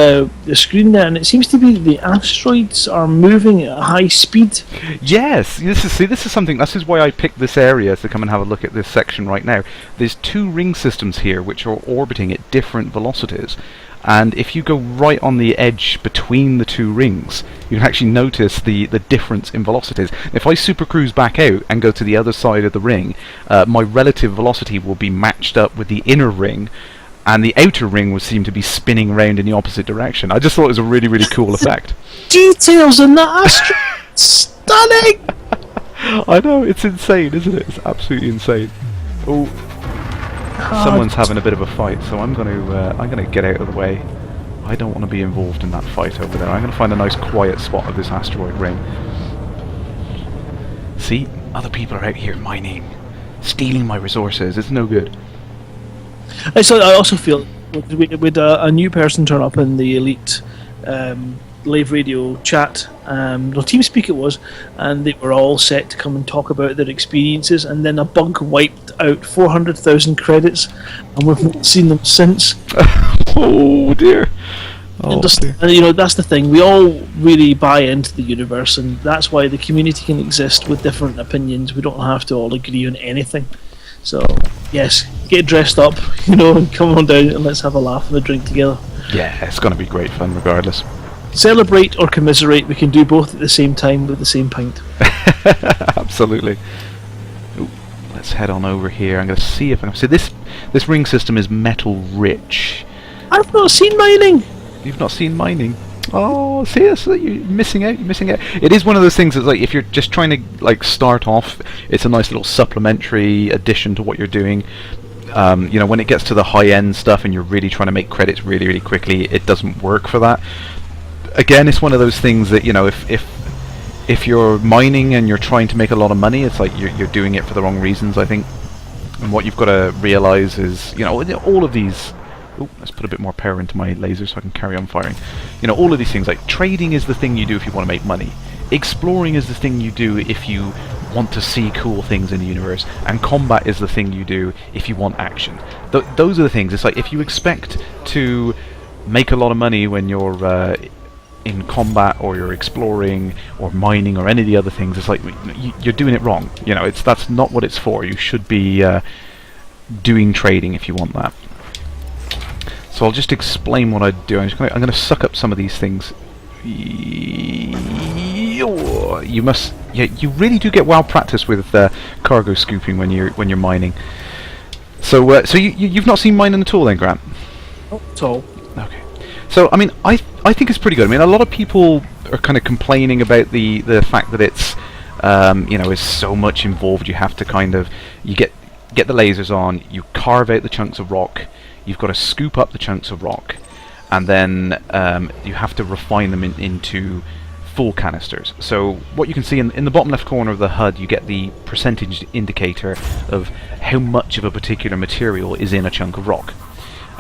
the screen there, and it seems to be the asteroids are moving at a high speed. Yes, this is something. This is why I picked this area to come and have a look at this section right now. There's 2 ring systems here which are orbiting at different velocities, and if you go right on the edge between the 2 rings, you can actually notice the difference in velocities. If I supercruise back out and go to the other side of the ring, my relative velocity will be matched up with the inner ring. And the outer ring would seem to be spinning around in the opposite direction. I just thought it was a really, really cool effect. Details in that asteroid, stunning. I know, it's insane, isn't it? It's absolutely insane. Oh, someone's having a bit of a fight, so I'm gonna get out of the way. I don't want to be involved in that fight over there. I'm gonna find a nice quiet spot of this asteroid ring. See, other people are out here mining, stealing my resources. It's no good. So I also feel with a new person turn up in the Elite live radio chat, TeamSpeak it was, and they were all set to come and talk about their experiences, and then a bug wiped out 400,000 credits, and we've not seen them since. Oh dear. And that's the thing. We all really buy into the universe, and that's why the community can exist with different opinions. We don't have to all agree on anything. So, yes, get dressed up, and come on down and let's have a laugh and a drink together. Yeah, it's going to be great fun regardless. Celebrate or commiserate, we can do both at the same time with the same pint. Absolutely. Ooh, let's head on over here. I'm going to see if I can... So this ring system is metal rich. I've not seen mining. You've not seen mining? Oh, see, so you're missing out. You're missing out. It is one of those things that's like, if you're just trying to like start off, it's a nice little supplementary addition to what you're doing. You know, when it gets to the high-end stuff and you're really trying to make credits really, really quickly, it doesn't work for that. Again, it's one of those things that, you know, if you're mining and you're trying to make a lot of money, it's like you're doing it for the wrong reasons, I think. And what you've got to realize is, you know, all of these... Oh, let's put a bit more power into my laser so I can carry on firing. You know, all of these things, like trading is the thing you do if you want to make money. Exploring is the thing you do if you want to see cool things in the universe. And combat is the thing you do if you want action. Those are the things. It's like, if you expect to make a lot of money when you're in combat, or you're exploring, or mining, or any of the other things, it's like, you're doing it wrong. You know, that's not what it's for. You should be doing trading if you want that. So I'll just explain what I do. I'm going to suck up some of these things. You must, yeah, you really do get wild practice with cargo scooping when you're mining. So so you've not seen mining at all, then, Grant? Not at all. Okay. So I mean, I think it's pretty good. I mean, a lot of people are kind of complaining about the fact that it's you know, is so much involved. You have to kind of get the lasers on. You carve out the chunks of rock. You've got to scoop up the chunks of rock, and then you have to refine them into full canisters. So what you can see in the bottom left corner of the HUD, you get the percentage indicator of how much of a particular material is in a chunk of rock,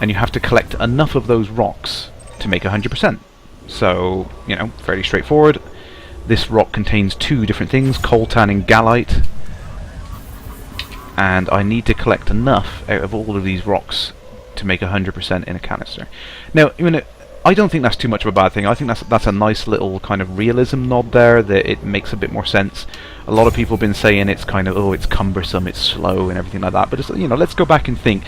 and you have to collect enough of those rocks to make 100%. So, you know, fairly straightforward. This rock contains two different things, coltan and gallite, and I need to collect enough out of all of these rocks to make 100% in a canister. Now, I mean, I don't think that's too much of a bad thing. I think that's a nice little kind of realism nod there, that it makes a bit more sense. A lot of people have been saying it's kind of, oh, it's cumbersome, it's slow, and everything like that. But it's, you know, let's go back and think.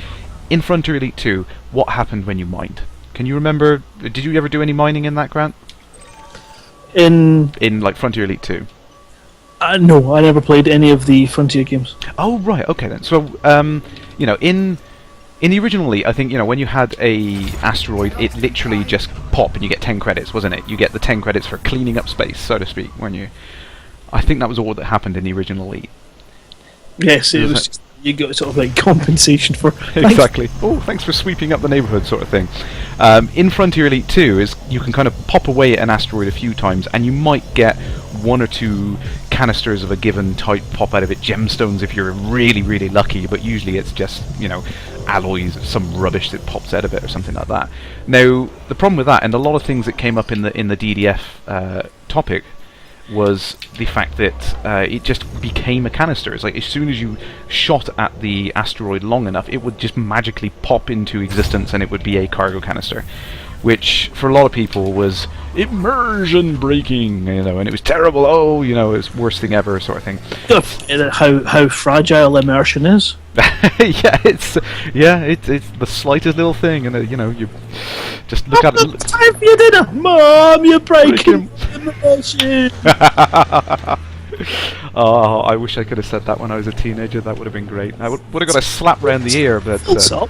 In Frontier Elite 2, what happened when you mined? Can you remember? Did you ever do any mining in that, Grant? In like Frontier Elite 2? No, I never played any of the Frontier games. Oh, right. Okay then. So, you know, in the original Elite, I think, you know, when you had a asteroid, it literally just popped and you get 10 credits, wasn't it? You get the 10 credits for cleaning up space, so to speak, when you... I think that was all that happened in the original Elite. Yes, it was just, you got sort of like compensation for... Exactly. Oh, thanks for sweeping up the neighbourhood, sort of thing. In Frontier Elite 2, is you can kind of pop away at an asteroid a few times, and you might get one or two canisters of a given type pop out of it, gemstones if you're really, really lucky, but usually it's just, you know, alloys, some rubbish that pops out of it or something like that. Now, the problem with that, and a lot of things that came up in the DDF topic, was the fact that it just became a canister. It's like, as soon as you shot at the asteroid long enough, it would just magically pop into existence and it would be a cargo canister, which for a lot of people was immersion breaking, you know, and it was terrible. Oh, you know, it's worst thing ever, sort of thing. How fragile immersion is. Yeah, it's the slightest little thing, and you know, you just look at it. Time for your dinner, Mom. You're breaking immersion. Oh, I wish I could have said that when I was a teenager. That would have been great. I would have got a slap round the ear, but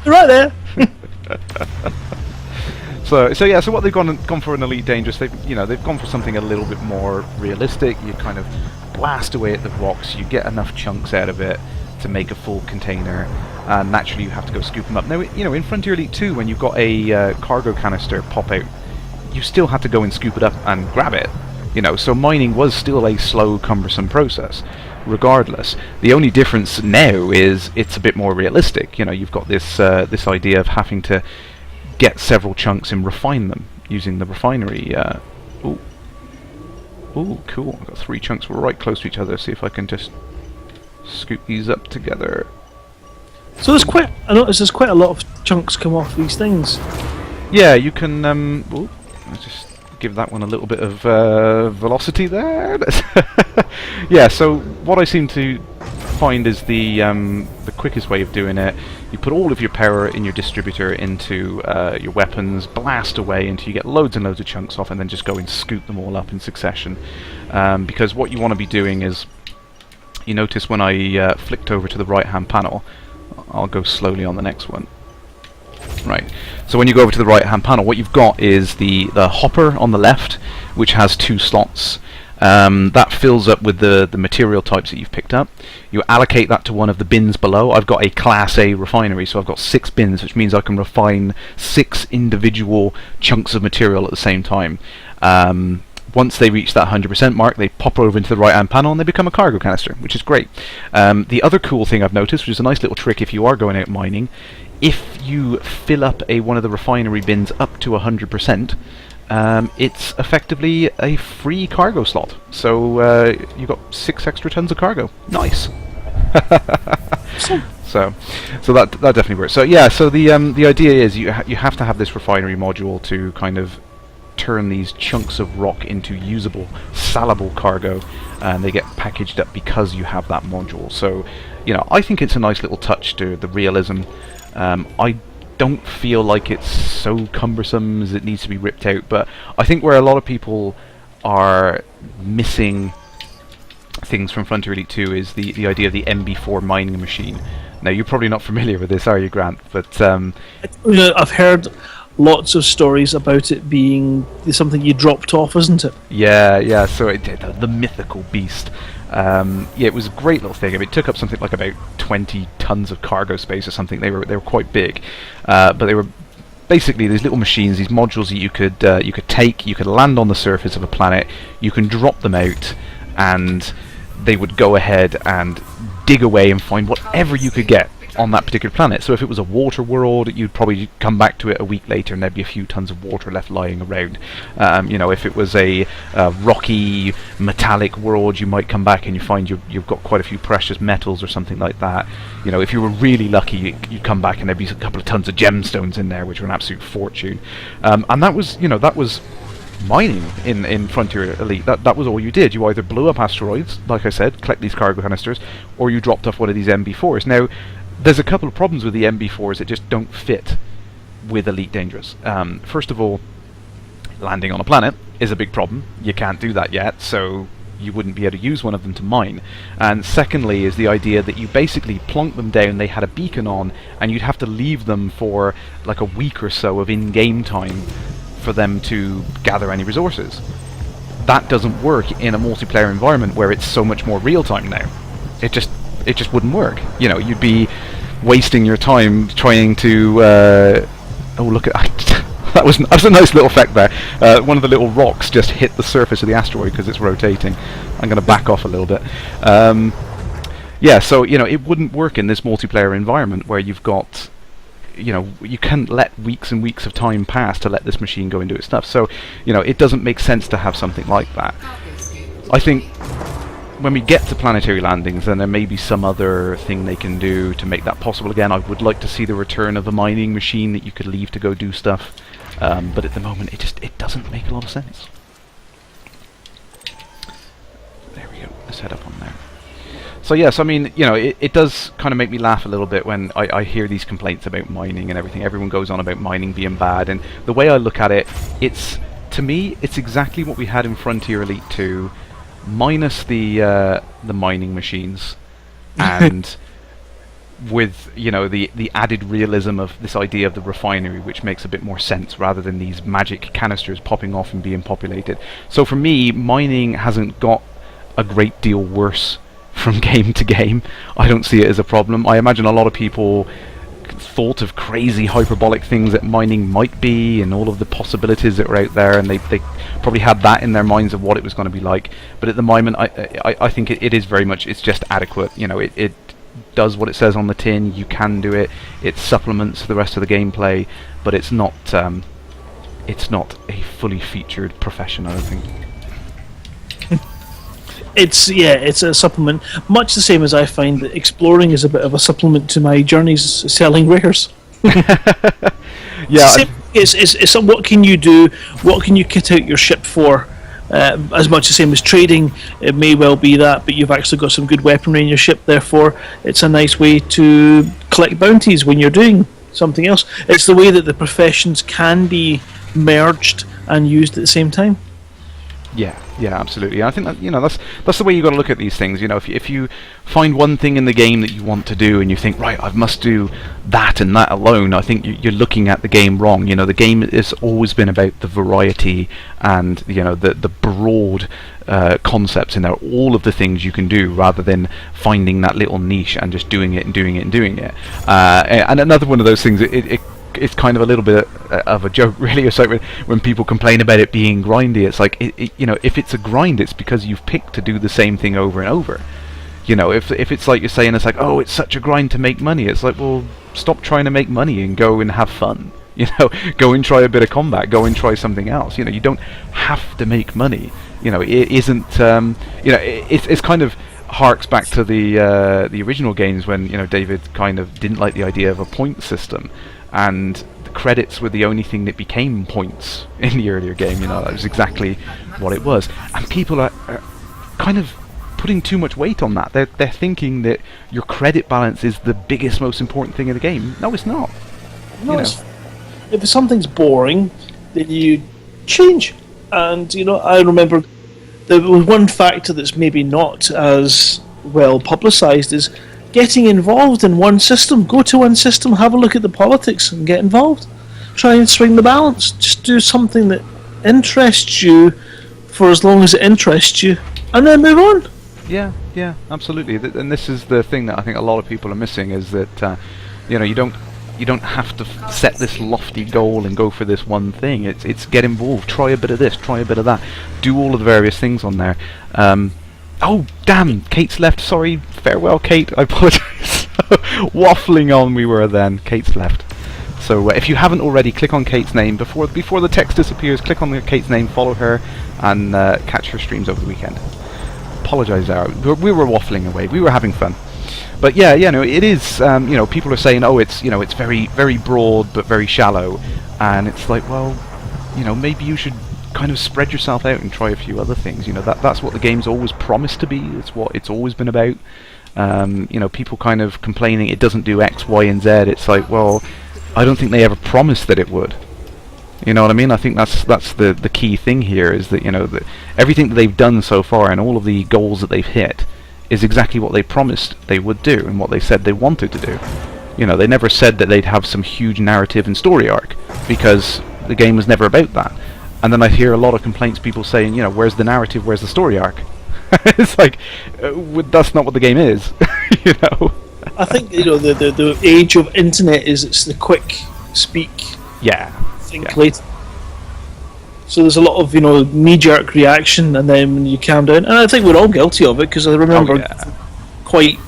Right there. So yeah. So what they've gone for in Elite Dangerous, they've gone for something a little bit more realistic. You kind of blast away at the rocks. You get enough chunks out of it to make a full container, and naturally you have to go scoop them up. Now, you know, in Frontier Elite 2, when you've got a cargo canister pop out, you still have to go and scoop it up and grab it. You know, so mining was still a slow, cumbersome process. Regardless, the only difference now is it's a bit more realistic. You know, you've got this idea of having to get several chunks and refine them using the refinery. Ooh, cool! I've got 3 chunks right close to each other. See if I can just scoop these up together. So I noticed there's quite a lot of chunks come off these things. Yeah, you can. Let's just give that one a little bit of velocity there. Yeah. So what I seem to find is the quickest way of doing it. You put all of your power in your distributor into your weapons, blast away until you get loads and loads of chunks off, and then just go and scoop them all up in succession. Because what you want to be doing is, you notice when I flicked over to the right-hand panel, I'll go slowly on the next one. Right, so when you go over to the right-hand panel, what you've got is the hopper on the left, which has 2 slots. That fills up with the material types that you've picked up. You allocate that to one of the bins below. I've got a Class A refinery, so I've got 6 bins, which means I can refine 6 individual chunks of material at the same time. Once they reach that 100% mark, they pop over into the right-hand panel and they become a cargo canister, which is great. The other cool thing I've noticed, which is a nice little trick if you are going out mining, if you fill up one of the refinery bins up to 100%, it's effectively a free cargo slot. So you've got 6 extra tons of cargo. Nice. So that definitely works. So yeah, so the idea is you have to have this refinery module to kind of turn these chunks of rock into usable, salable cargo, and they get packaged up because you have that module. So, you know, I think it's a nice little touch to the realism. I don't feel like it's so cumbersome as it needs to be ripped out, but I think where a lot of people are missing things from Frontier Elite 2 is the idea of the MB4 mining machine. Now, you're probably not familiar with this, are you, Grant? But I've heard lots of stories about it being something you dropped off, isn't it? Yeah. So the mythical beast. Yeah, it was a great little thing. I mean, it took up something like about 20 tons of cargo space or something. They were quite big, but they were basically these little machines, these modules that you could take. You could land on the surface of a planet. You can drop them out, and they would go ahead and dig away and find whatever you could get on that particular planet. So if it was a water world, you'd probably come back to it a week later and there'd be a few tons of water left lying around. You know, if it was a rocky metallic world, you might come back and you find you've got quite a few precious metals or something like that. You know, if you were really lucky, you'd come back and there'd be a couple of tons of gemstones in there, which were an absolute fortune. And that was, you know, that was mining in Frontier Elite. That was all you did. You either blew up asteroids, like I said, collect these cargo canisters, or you dropped off one of these MB4s. Now, there's a couple of problems with the MB4s that just don't fit with Elite Dangerous. First of all, landing on a planet is a big problem. You can't do that yet, so you wouldn't be able to use one of them to mine. And secondly is the idea that you basically plonk them down, they had a beacon on, and you'd have to leave them for like a week or so of in-game time for them to gather any resources. That doesn't work in a multiplayer environment where it's so much more real-time now. It just wouldn't work. You know, you'd be wasting your time trying to oh, look at that was a nice little effect there. One of the little rocks just hit the surface of the asteroid because it's rotating. I'm going to back off a little bit. Yeah, so, you know, it wouldn't work in this multiplayer environment where you've got, you know, you can't let weeks and weeks of time pass to let this machine go and do its stuff. So, you know, it doesn't make sense to have something like that. I think when we get to planetary landings, then there may be some other thing they can do to make that possible again. I would like to see the return of a mining machine that you could leave to go do stuff, but at the moment it doesn't make a lot of sense. There we go, let's head up on there. So yes, I mean, you know, it does kind of make me laugh a little bit when I hear these complaints about mining and everything. Everyone goes on about mining being bad, and the way I look at it, to me, it's exactly what we had in Frontier Elite 2, minus the mining machines, and with, you know, the added realism of this idea of the refinery, which makes a bit more sense rather than these magic canisters popping off and being populated. So for me, mining hasn't got a great deal worse from game to game. I don't see it as a problem. I imagine a lot of people thought of crazy hyperbolic things that mining might be and all of the possibilities that were out there, and they probably had that in their minds of what it was going to be like. But at the moment, I think it is very much, it's just adequate. You know, it does what it says on the tin. You can do it. It supplements the rest of the gameplay, but it's not a fully featured profession, I don't think. It's a supplement, much the same as I find that exploring is a bit of a supplement to my journeys selling rares. Yeah, it's what can you do? What can you kit out your ship for? As much the same as trading, it may well be that, but you've actually got some good weaponry in your ship. Therefore, it's a nice way to collect bounties when you're doing something else. It's the way that the professions can be merged and used at the same time. Yeah, yeah, absolutely. I think that, that's the way you got to look at these things. If you find one thing in the game that you want to do and you think, right, I must do that and that alone, I think you're looking at the game wrong. The game has always been about the variety and the broad concepts in there, all of the things you can do, rather than finding that little niche and just doing it and doing it and doing it. And another one of those things, it's kind of a little bit of a joke, really. It's like when people complain about it being grindy, it's like, if it's a grind, it's because you've picked to do the same thing over and over. If it's like you're saying, it's like, oh, it's such a grind to make money. It's like, well, stop trying to make money and go and have fun. Go and try a bit of combat. Go and try something else. You don't have to make money. It isn't. It's kind of harks back to the original games when David kind of didn't like the idea of a point system, and the credits were the only thing that became points in the earlier game. That was exactly what it was, and people are kind of putting too much weight on that. They're thinking that your credit balance is the biggest, most important thing in the game. No, it's not. No, if something's boring, then you change. And I remember there was one factor that's maybe not as well publicised is getting involved in one system. Go to one system, have a look at the politics, and get involved. Try and swing the balance. Just do something that interests you for as long as it interests you, and then move on. Yeah, absolutely. And this is the thing that I think a lot of people are missing, is that you don't have to set this lofty goal and go for this one thing. It's get involved. Try a bit of this, try a bit of that. Do all of the various things on there. Oh, damn! Kate's left. Sorry. Farewell, Kate. I apologise. Waffling on we were then. Kate's left. So if you haven't already, click on Kate's name before the text disappears. Click on Kate's name, follow her, and catch her streams over the weekend. Apologise, Zara. We were waffling away. We were having fun. But yeah, no, it is. People are saying, oh, it's it's very, very broad but very shallow, and it's like, well, maybe you should kind of spread yourself out and try a few other things. That's what the game's always promised to be. It's what it's always been about. People kind of complaining it doesn't do X, Y, and Z. It's like, well, I don't think they ever promised that it would. You know what I mean? I think that's the key thing here, is that that everything that they've done so far and all of the goals that they've hit is exactly what they promised they would do and what they said they wanted to do. They never said that they'd have some huge narrative and story arc, because the game was never about that. And then I hear a lot of complaints, people saying, where's the narrative, where's the story arc? It's like, that's not what the game is. I think the age of internet is it's the quick speak. Yeah. Think later. So there's a lot of knee-jerk reaction, and then when you calm down, and I think we're all guilty of it, because I remember quite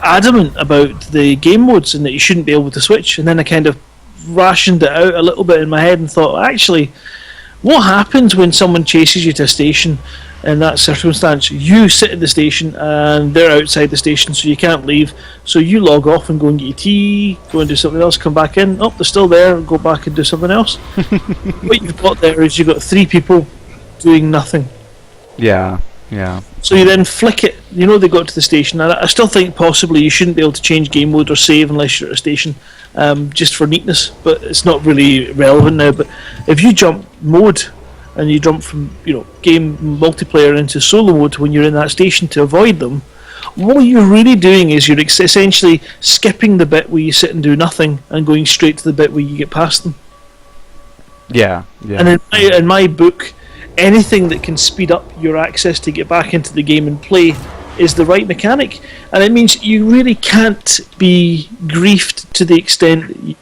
adamant about the game modes and that you shouldn't be able to switch, and then I kind of rationed it out a little bit in my head and thought, actually, what happens when someone chases you to a station? In that circumstance, you sit at the station and they're outside the station, so you can't leave. So you log off and go and get your tea, go and do something else, come back in. Oh, they're still there. Go back and do something else. What you've got there is you've got 3 people doing nothing. Yeah. So you then flick it. They got to the station, and I still think possibly you shouldn't be able to change game mode or save unless you're at a station, just for neatness. But it's not really relevant now. But if you jump mode, and you jump from game multiplayer into solo mode when you're in that station to avoid them, what you're really doing is you're essentially skipping the bit where you sit and do nothing and going straight to the bit where you get past them. Yeah. And in my book, anything that can speed up your access to get back into the game and play is the right mechanic, and it means you really can't be griefed to the extent that you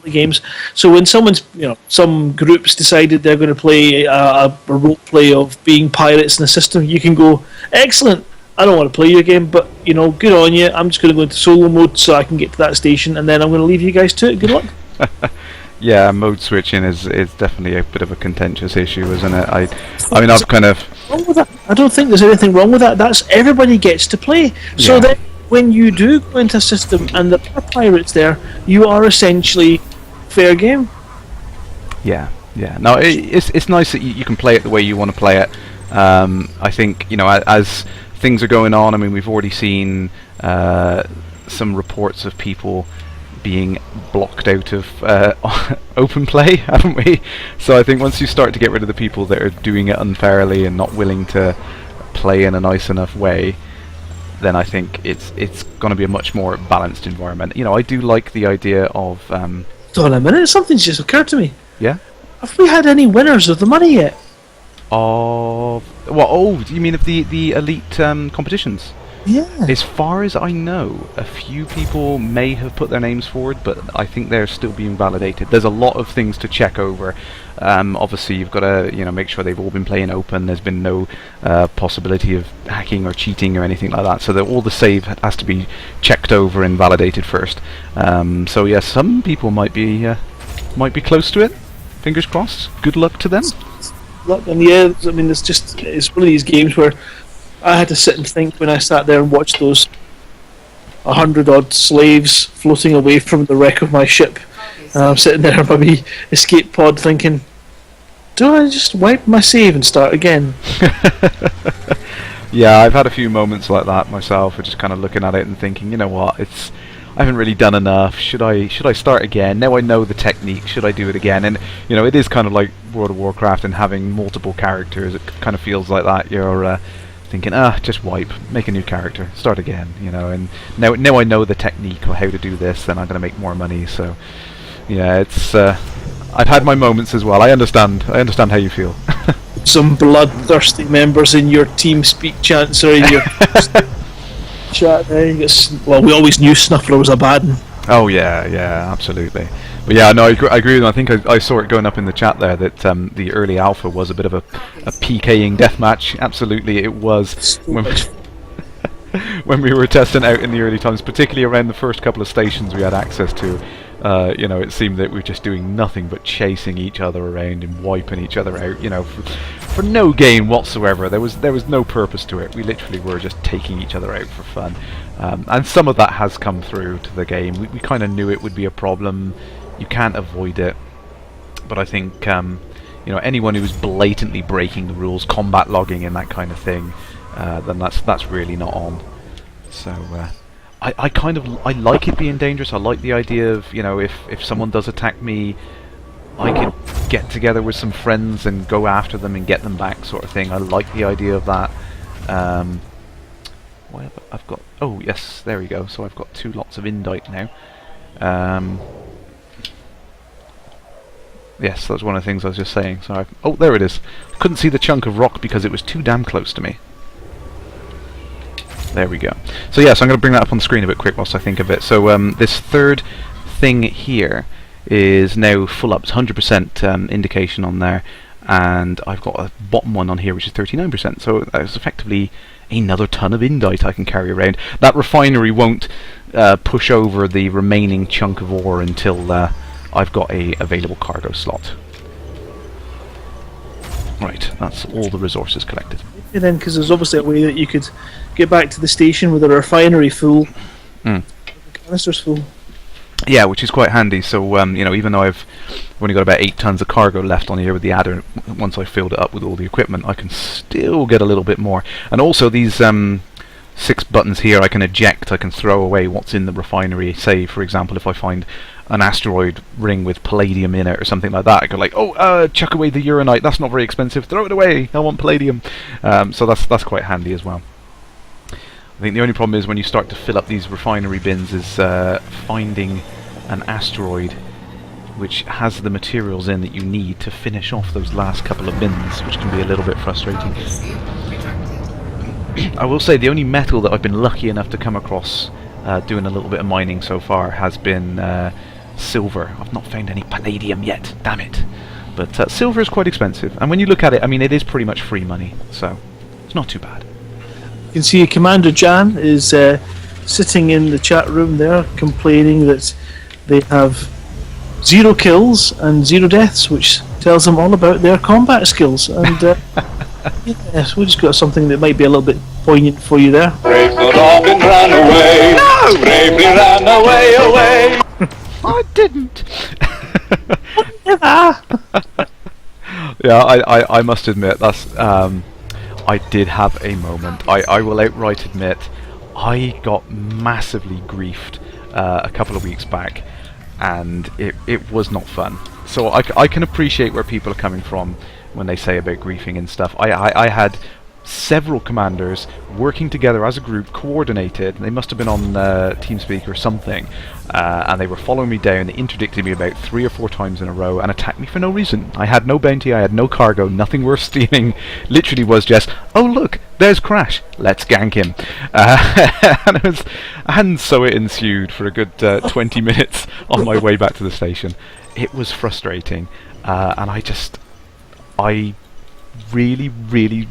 the games. So when someone's, some groups decided they're going to play a role play of being pirates in a system, you can go, excellent, I don't want to play your game, but good on you, I'm just going to go into solo mode so I can get to that station, and then I'm going to leave you guys to it. Good luck. Yeah, mode switching is definitely a bit of a contentious issue, isn't it? I mean, I've kind of wrong with that. I don't think there's anything wrong with that. That's everybody gets to play. So then when you do go into a system and there are pirates there, you are essentially fair game. Yeah. No, it's nice that you can play it the way you want to play it. I think as things are going on, I mean, we've already seen some reports of people being blocked out of open play, haven't we? So I think once you start to get rid of the people that are doing it unfairly and not willing to play in a nice enough way, then I think it's going to be a much more balanced environment. You know, I do like the idea of Hold on a minute, something's just occurred to me. yeah. Have we had any winners of the money yet? Of what? Oh, do you mean of the elite competitions? Yeah. As far as I know, a few people may have put their names forward, but I think they're still being validated. There's a lot of things to check over. Obviously, you've got to make sure they've all been playing open. There's been no possibility of hacking or cheating or anything like that. So that all the save has to be checked over and validated first. So yeah, some people might be close to it. Fingers crossed. Good luck to them. Look, and yeah, I mean, it's one of these games where I had to sit and think when I sat there and watched those 100-odd slaves floating away from the wreck of my ship. And I'm sitting there in my wee escape pod thinking, do I just wipe my save and start again? Yeah, I've had a few moments like that myself, of just kind of looking at it and thinking, you know what, I haven't really done enough. Should I start again? Now I know the technique. Should I do it again? And it is kind of like World of Warcraft and having multiple characters. It kind of feels like that. You're thinking, just wipe, make a new character, start again. And now I know the technique or how to do this, then I'm going to make more money. So yeah, it's I've had my moments as well. I understand how you feel. Some bloodthirsty members in your TeamSpeak chat, sorry, your chat there. Well, we always knew Snuffler was a bad one. Oh yeah, absolutely. But yeah, no, I agree with you. I think I saw it going up in the chat there that the early alpha was a bit of a PKing deathmatch. Absolutely, it was. When we were testing out in the early times, particularly around the first couple of stations we had access to, it seemed that we were just doing nothing but chasing each other around and wiping each other out, for no gain whatsoever. There was no purpose to it. We literally were just taking each other out for fun. And some of that has come through to the game. We kind of knew it would be a problem. You can't avoid it. But I think, anyone who's blatantly breaking the rules, combat logging and that kind of thing, then that's really not on. So I like it being dangerous. I like the idea of if someone does attack me, I could get together with some friends and go after them and get them back, sort of thing. I like the idea of that. I've got, oh yes, there we go. So I've got 2 lots of indite now. Yes, that's one of the things I was just saying. So oh, there it is. Couldn't see the chunk of rock because it was too damn close to me. There we go. So yes, I'm going to bring that up on the screen a bit quick whilst I think of it. So this third thing here is now full up. It's 100% indication on there, and I've got a bottom one on here which is 39%. So that's effectively another ton of indite I can carry around. That refinery won't push over the remaining chunk of ore until I've got a available cargo slot. Right, that's all the resources collected. And then, because there's obviously a way that you could get back to the station with a refinery full, the canisters full. Yeah, which is quite handy. So even though I've only got about 8 tons of cargo left on here with the adder, once I filled it up with all the equipment, I can still get a little bit more. And also these 6 buttons here, I can eject. I can throw away what's in the refinery. Say, for example, if I find an asteroid ring with palladium in it or something like that, I go like, chuck away the uranite. That's not very expensive. Throw it away. I want palladium. So that's quite handy as well. I think the only problem is when you start to fill up these refinery bins is finding an asteroid which has the materials in that you need to finish off those last couple of bins, which can be a little bit frustrating. I will say the only metal that I've been lucky enough to come across doing a little bit of mining so far has been silver. I've not found any palladium yet, damn it. But silver is quite expensive, and when you look at it, I mean, it is pretty much free money, so it's not too bad. You can see Commander Jan is sitting in the chat room there, complaining that they have 0 kills and 0 deaths, which tells them all about their combat skills. And yes, we just got something that might be a little bit poignant for you there. Brave the robin ran away. No! Bravely ran away. I didn't. Yeah. Yeah, I must admit that's I did have a moment. I will outright admit I got massively griefed a couple of weeks back. and it was not fun. So I can appreciate where people are coming from when they say about griefing and stuff. I had several commanders working together as a group, coordinated. They must have been on TeamSpeak or something, and they were following me down. They interdicted me about 3 or 4 times in a row and attacked me for no reason. I had no bounty, I had no cargo, nothing worth stealing. Literally was just, oh look, there's Kerrash, let's gank him. And so it ensued for a good 20 minutes on my way back to the station. It was frustrating, and I really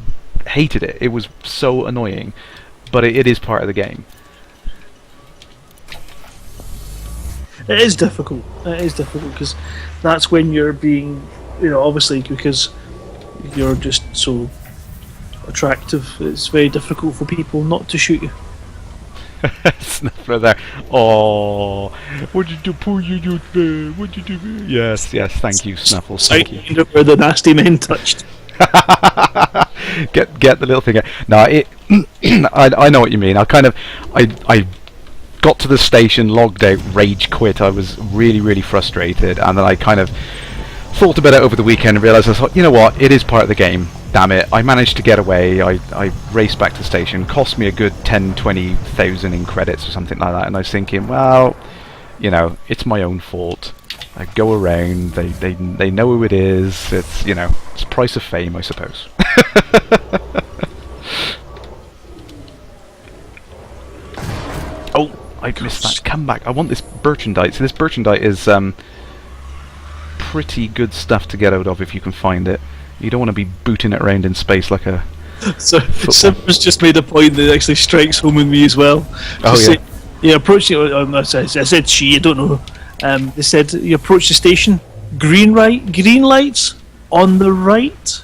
hated it. It was so annoying, but it is part of the game. It is difficult. It is difficult because that's when you're being, obviously because you're just so attractive. It's very difficult for people not to shoot you. Snuffler there. Oh, what did you pull you do there? What did you do? Yes, thank you, Snuffles. Thank you. Where the nasty men touched. get the little thing out. No, I know what you mean. I got to the station, logged out, rage quit. I was really frustrated, and then I kind of thought about it over the weekend and realised, I thought, you know what, it is part of the game. Damn it, I managed to get away. I raced back to the station, cost me a good 10-20,000 in credits or something like that, and I was thinking, well, it's my own fault. I go around, they know who it is, it's price of fame, I suppose. Oh, I missed that comeback. I want this Birchandite. So this Birchandite is pretty good stuff to get out of if you can find it. You don't want to be booting it around in space like a So Sim's just made a point that actually strikes home with me as well. Oh, She yeah. said, you approach I said she, I don't know. They said you approach the station, green lights on the right.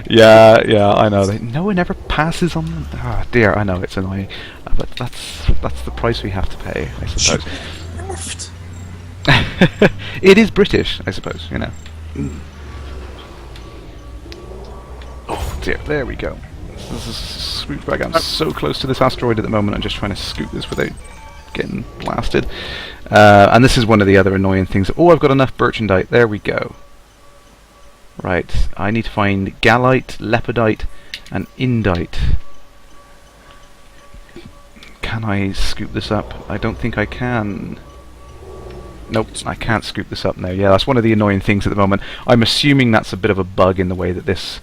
Yeah, I know. No one ever passes on them. Ah, dear, I know, it's annoying. But that's the price we have to pay, I suppose. Left. It is British, I suppose, Oh dear, there we go. This is swoop bag. I'm so close to this asteroid at the moment, I'm just trying to scoop this without getting blasted. And this is one of the other annoying things. Oh, I've got enough Birchandite. There we go. Right, I need to find Gallite, Lepidite, and Indite. Can I scoop this up? I don't think I can. Nope, I can't scoop this up now. Yeah, that's one of the annoying things at the moment. I'm assuming that's a bit of a bug in the way that this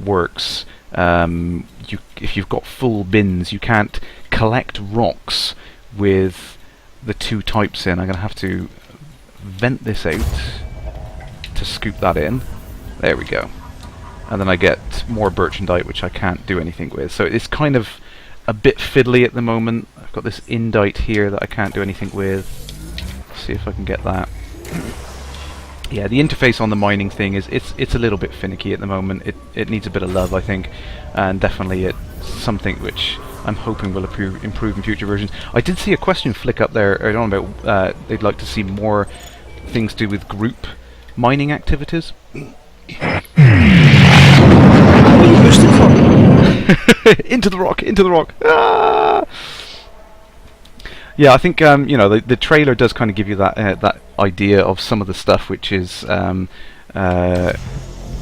works. If you've got full bins, you can't collect rocks with the 2 types in. I'm going to have to vent this out to scoop that in. There we go. And then I get more Birchandite, which I can't do anything with. So it's kind of a bit fiddly at the moment. I've got this Indite here that I can't do anything with. Let's see if I can get that. Yeah, the interface on the mining thing it's a little bit finicky at the moment. It needs a bit of love, I think, and definitely it's something which I'm hoping will improve in future versions. I did see a question flick up there earlier on about they'd like to see more things to do with group mining activities. Into the rock! Ah! Yeah, I think the trailer does kind of give you that that idea of some of the stuff which is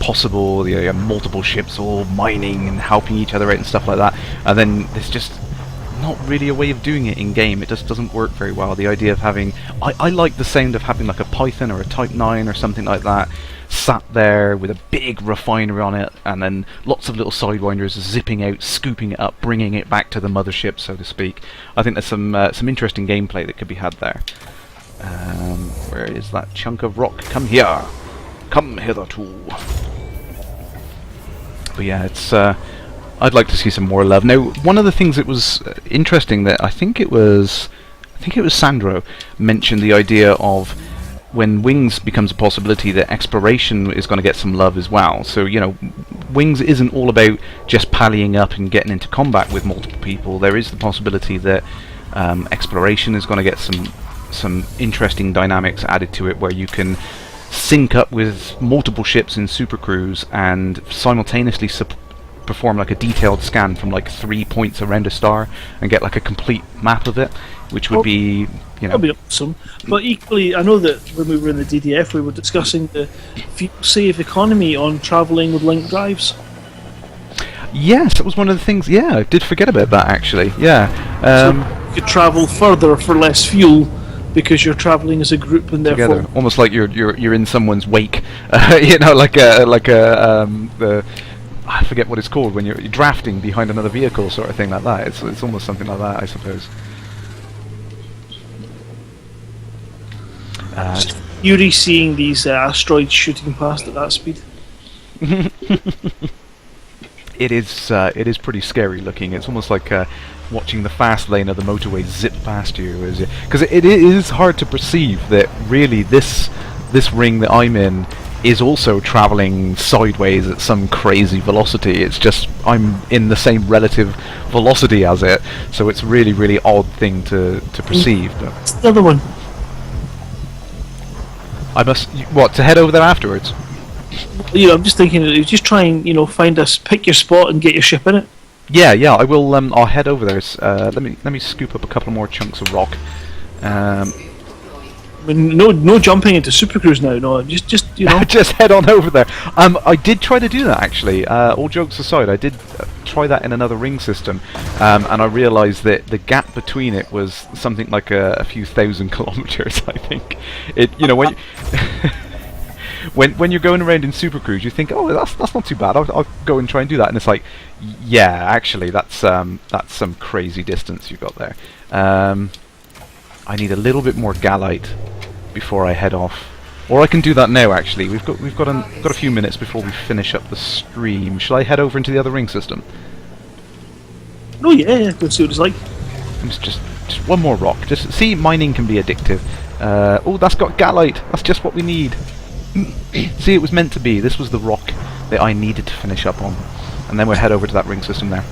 possible. Multiple ships all mining and helping each other out and stuff like that. And then there's just not really a way of doing it in game. It just doesn't work very well. The idea of having I like the sound of having like a Python or a Type 9 or something like that sat there with a big refinery on it, and then lots of little sidewinders zipping out, scooping it up, bringing it back to the mothership, so to speak. I think there's some interesting gameplay that could be had there. Where is that chunk of rock? Come here! Come hitherto! But yeah, it's I'd like to see some more love. Now, one of the things that was interesting that I think it was Sandro mentioned the idea of when Wings becomes a possibility, that exploration is going to get some love as well. So, Wings isn't all about just pallying up and getting into combat with multiple people. There is the possibility that exploration is going to get some interesting dynamics added to it, where you can sync up with multiple ships in super crews and simultaneously perform like a detailed scan from like 3 points around a star and get like a complete map of it. which would be, you know, That'd be awesome. But equally, I know that when we were in the DDF, we were discussing the fuel save economy on travelling with link drives. yes, that was one of the things. Yeah, I did forget about that actually. Yeah, You could travel further for less fuel because you're travelling as a group and therefore. together, almost like you're in someone's wake. You know, the I forget what it's called when you're drafting behind another vehicle, sort of thing like that. It's almost something like that, I suppose. Yuri seeing these asteroids shooting past at that speed. It is pretty scary looking. It's almost like watching the fast lane of the motorway zip past you, because it is hard to perceive that really this ring that I'm in is also travelling sideways at some crazy velocity. It's just I'm in the same relative velocity as it, so it's really, really odd thing to perceive. But It's the other one. I must to head over there afterwards. I'm just thinking, just try and find us, pick your spot and get your ship in it. Yeah, I will. I'll head over there. Let me scoop up a couple more chunks of rock. I mean, no jumping into supercruise now. No, just just head on over there. I did try to do that actually. All jokes aside, I did try that in another ring system, and I realised that the gap between it was something like a few thousand kilometers. I think when. When you're going around in Supercruise, you think, oh, that's not too bad. I'll go and try and do that, and it's like, yeah, actually, that's some crazy distance you got there. I need a little bit more gallite before I head off, or I can do that now. Actually, we've got a few minutes before we finish up the stream. Shall I head over into the other ring system? Oh yeah, go see what it's like. Just one more rock. Just see, mining can be addictive. Oh, that's got gallite. That's just what we need. See, it was meant to be. This was the rock that I needed to finish up on. And then we'll head over to that ring system there.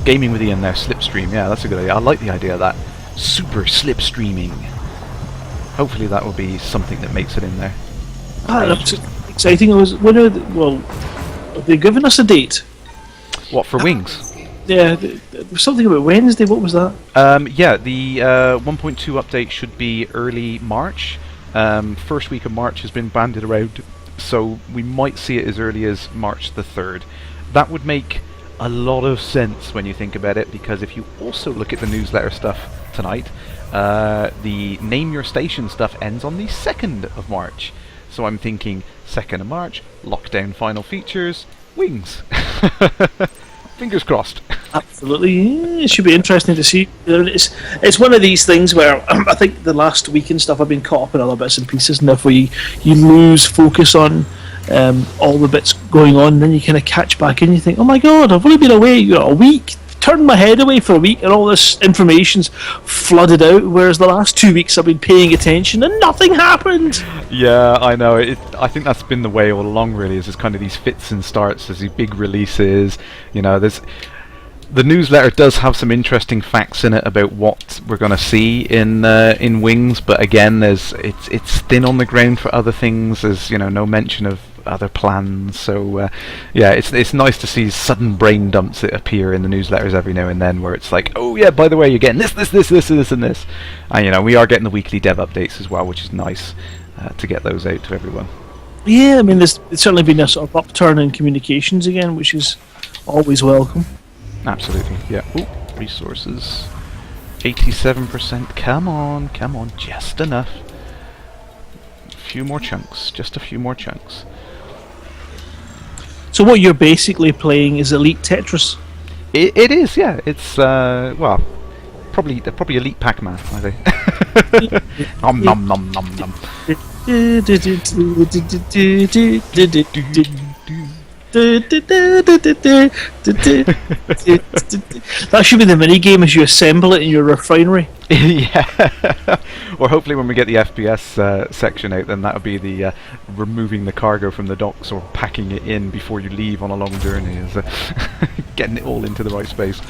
Gaming with Ian there, slipstream. Yeah, that's a good idea. I like the idea of that. Super slipstreaming. Hopefully that will be something that makes it in there. That's exciting. Have they given us a date? What, for wings? Yeah, there was something about Wednesday. What was that? Yeah, the 1.2 update should be early March. First week of March has been banded around, so we might see it as early as March the 3rd. That would make a lot of sense when you think about it, because if you also look at the newsletter stuff tonight, the Name Your Station stuff ends on the 2nd of March. So I'm thinking 2nd of March, lockdown final features, wings. Fingers crossed. Absolutely, yeah, it should be interesting to see. It's one of these things where I think the last week and stuff I've been caught up in other bits and pieces, and therefore you lose focus on all the bits going on, and then you kind of catch back in. You think, oh my god, I've only been away a week. Turned my head away for a week, and all this information's flooded out. Whereas the last 2 weeks I've been paying attention, and nothing happened. Yeah, I know. I think that's been the way all along. Really, is there's kind of these fits and starts. There's these big releases. There's the newsletter does have some interesting facts in it about what we're going to see in Wings, but again, it's thin on the ground for other things. There's no mention of other plans, so yeah, it's nice to see sudden brain dumps that appear in the newsletters every now and then, where it's like, oh yeah, by the way, you're getting this, and this, and we are getting the weekly dev updates as well, which is nice to get those out to everyone. Yeah, I mean, there's certainly been a sort of upturn in communications again, which is always welcome. Absolutely, yeah. Ooh, resources, 87%. Come on, just enough. Just a few more chunks. So what you're basically playing is Elite Tetris. It is, yeah. It's probably Elite Pac-Man, I think. Nom nom nom nom nom. That should be the mini game as you assemble it in your refinery. Yeah. Or hopefully when we get the FPS section out, then that'll be the removing the cargo from the docks or packing it in before you leave on a long journey, is getting it all into the right space.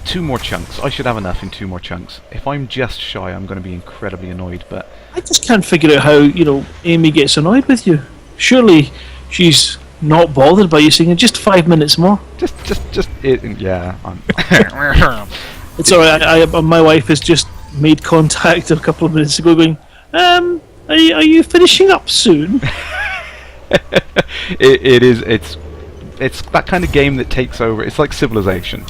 2 more chunks. I should have enough in 2 more chunks. If I'm just shy, I'm going to be incredibly annoyed, but I just can't figure out how, Amy gets annoyed with you. Surely she's not bothered by you saying just 5 minutes more. just it. Yeah. It's alright. My wife has just made contact a couple of minutes ago, going, are you finishing up soon? it is. It's that kind of game that takes over. It's like Civilization.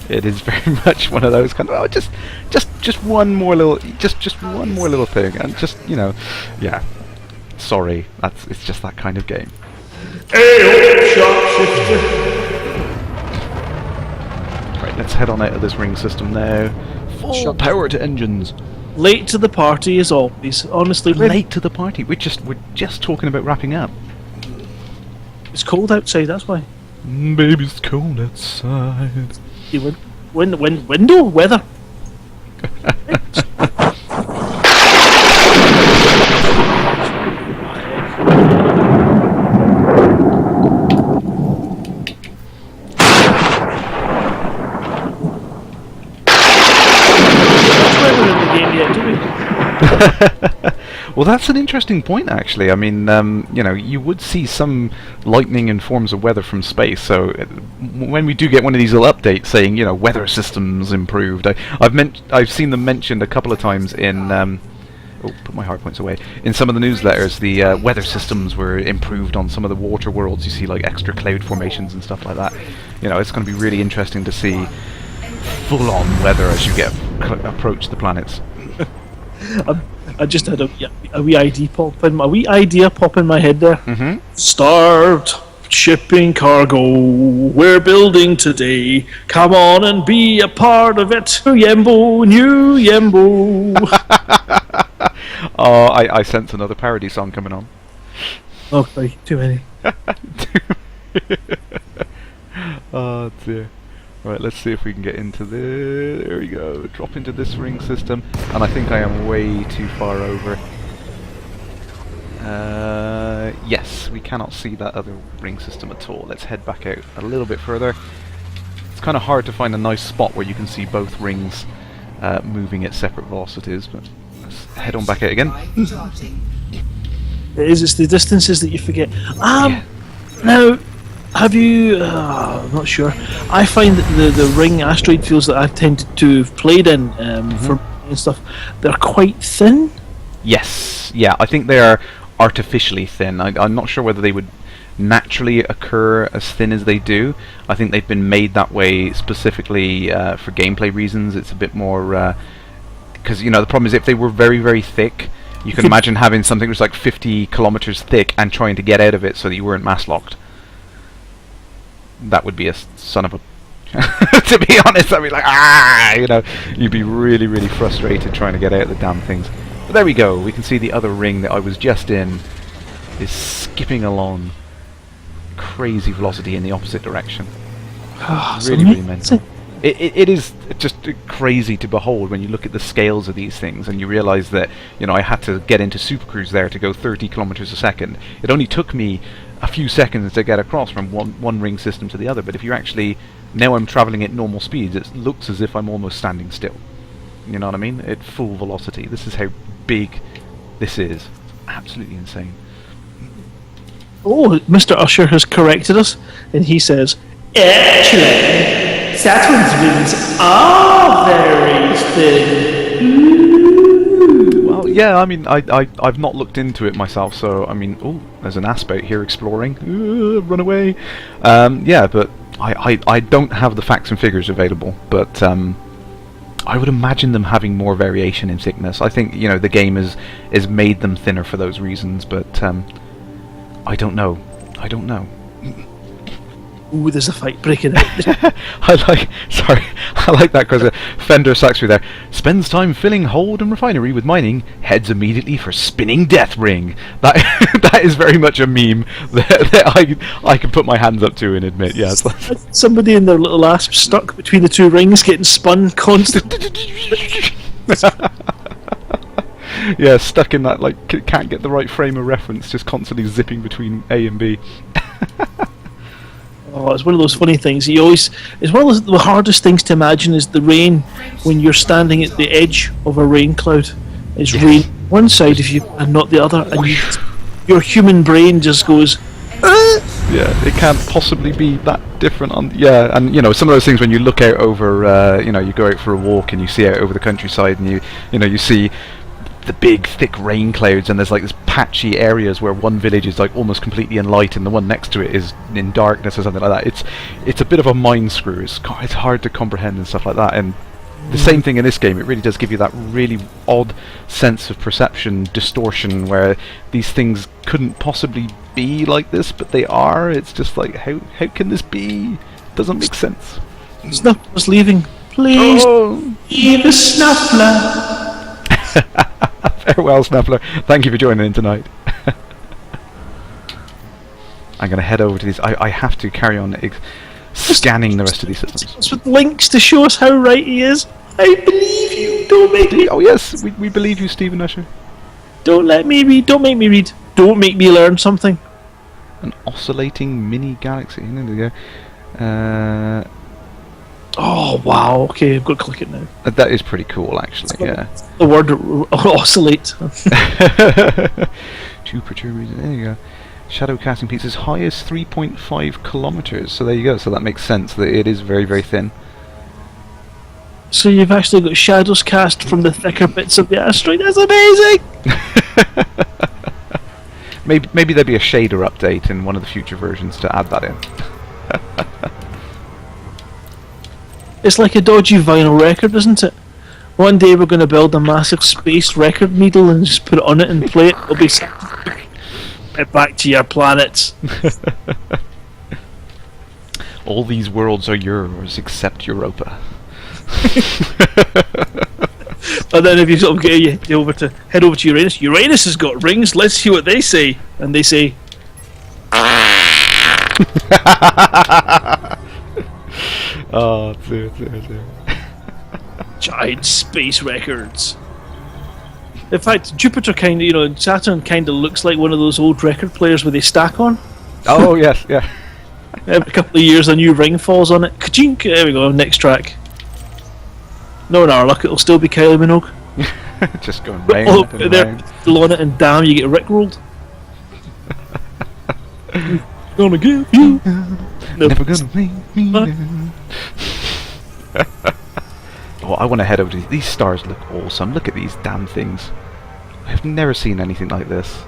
It is very much one of those kind of just one more little one more little thing, and just yeah. Sorry, it's just that kind of game. Right, let's head on out of this ring system now. Full power to engines. Late to the party as always. Honestly, Late to the party. We're just talking about wrapping up. It's cold outside. That's why. Baby, it's cold outside. You window weather. Well, that's an interesting point, actually. I mean, you would see some lightning in forms of weather from space. So when we do get one of these little updates saying, weather systems improved, I've seen them mentioned a couple of times in. Put my hard points away. In some of the newsletters, the weather systems were improved on some of the water worlds. You see, like extra cloud formations and stuff like that. It's going to be really interesting to see full-on weather as you approach the planets. I just had a wee idea pop in my head there. Mm-hmm. Start shipping cargo. We're building today. Come on and be a part of it. New Yembo. Oh, I sense another parody song coming on. Okay, too many. Oh dear. Right, let's see if we can get into the... There we go. Drop into this ring system. And I think I am way too far over. Yes, we cannot see that other ring system at all. Let's head back out a little bit further. It's kind of hard to find a nice spot where you can see both rings moving at separate velocities, but let's head on back out again. It's the distances that you forget. Yeah. Now... Have you? I'm not sure. I find that the ring asteroid fields that I've tended to have played in for and stuff, they're quite thin. Yes, yeah, I think they are artificially thin. I'm not sure whether they would naturally occur as thin as they do. I think they've been made that way specifically for gameplay reasons. It's a bit more because the problem is if they were very, very thick, you can imagine having something that's like 50 kilometers thick and trying to get out of it so that you weren't mass locked. That would be a son of a... to be honest, I'd be like, you'd be really, really frustrated trying to get out of the damn things. But there we go, we can see the other ring that I was just in is skipping along crazy velocity in the opposite direction. Really, really mental. It is just crazy to behold when you look at the scales of these things and you realise that, I had to get into supercruise there to go 30 kilometers a second. It only took me a few seconds to get across from one ring system to the other, but if you're actually... Now I'm travelling at normal speeds, it looks as if I'm almost standing still. You know what I mean? At full velocity. This is how big this is. Absolutely insane. Oh, Mr. Usher has corrected us, and he says, actually, Saturn's rings are very thin. Well, yeah, I mean, I've not looked into it myself, so, I mean, oh, there's an asp out here exploring. Run away. Yeah, but I don't have the facts and figures available, but I would imagine them having more variation in thickness. I think, the game has made them thinner for those reasons, but I don't know. Ooh, there's a fight breaking out. I like that because Fender Saxby there spends time filling hold and refinery with mining, heads immediately for spinning death ring. That is very much a meme that I can put my hands up to and admit. Yes. Somebody in their little asp stuck between the two rings, getting spun constantly. Yeah, stuck in that can't get the right frame of reference, just constantly zipping between A and B. Oh, it's one of those funny things. It's one of the hardest things to imagine is the rain when you're standing at the edge of a rain cloud. It's rain one side of you and not the other, and your human brain just goes, Yeah, it can't possibly be that different on... Yeah, and you know, some of those things when you look out over, you know, you go out for a walk and you see out over the countryside and you see the big thick rain clouds and there's like this patchy areas where one village is like almost completely in light and the one next to it is in darkness or something like that. It's a bit of a mind screw. It's hard to comprehend and stuff like that. And the same thing in this game. It really does give you that really odd sense of perception distortion where these things couldn't possibly be like this, but they are. It's just like, how can this be? Doesn't make sense. Snuffler's leaving. Please leave the Snuffler. Farewell, Snuffler. Thank you for joining in tonight. I'm going to head over to these. I have to carry on scanning the rest of these systems. With links to show us how right he is. I believe you. Don't make me. Oh yes, we believe you, Stephen Usher. Don't let me read. Don't make me read. Don't make me learn something. An oscillating mini galaxy. There we go. Oh wow. Okay, I've got to click it now. That is pretty cool, actually. Yeah. The word oscillate. Jupiter. There you go. Shadow casting piece as high as 3.5 kilometers. So there you go. So that makes sense that it is very, very thin. So you've actually got shadows cast from the thicker bits of the asteroid. That's amazing. Maybe there'll be a shader update in one of the future versions to add that in. It's like a dodgy vinyl record, isn't it? One day we're going to build a massive space record needle and just put it on it and play it. It'll be get back to your planets. All these worlds are yours except Europa. But then if you sort of head over to Uranus, Uranus has got rings. Let's see what they say. And they say, oh, dear. giant space records. In fact, Jupiter Saturn kind of looks like one of those old record players where they stack on. Oh yes, yeah. Every couple of years a new ring falls on it. Ka-chink! There we go, next track. No, in our luck, it'll still be Kylie Minogue. Just going round and round. Still on it, and damn, you get rickrolled. Gonna give you. Never gonna make me down. Oh, I want to head over to these stars. Look awesome. Look at these damn things. I've never seen anything like this.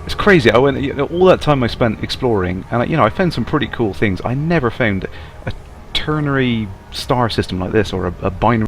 It's crazy. I went, all that time I spent exploring, and I found some pretty cool things. I never found a ternary star system like this, or a binary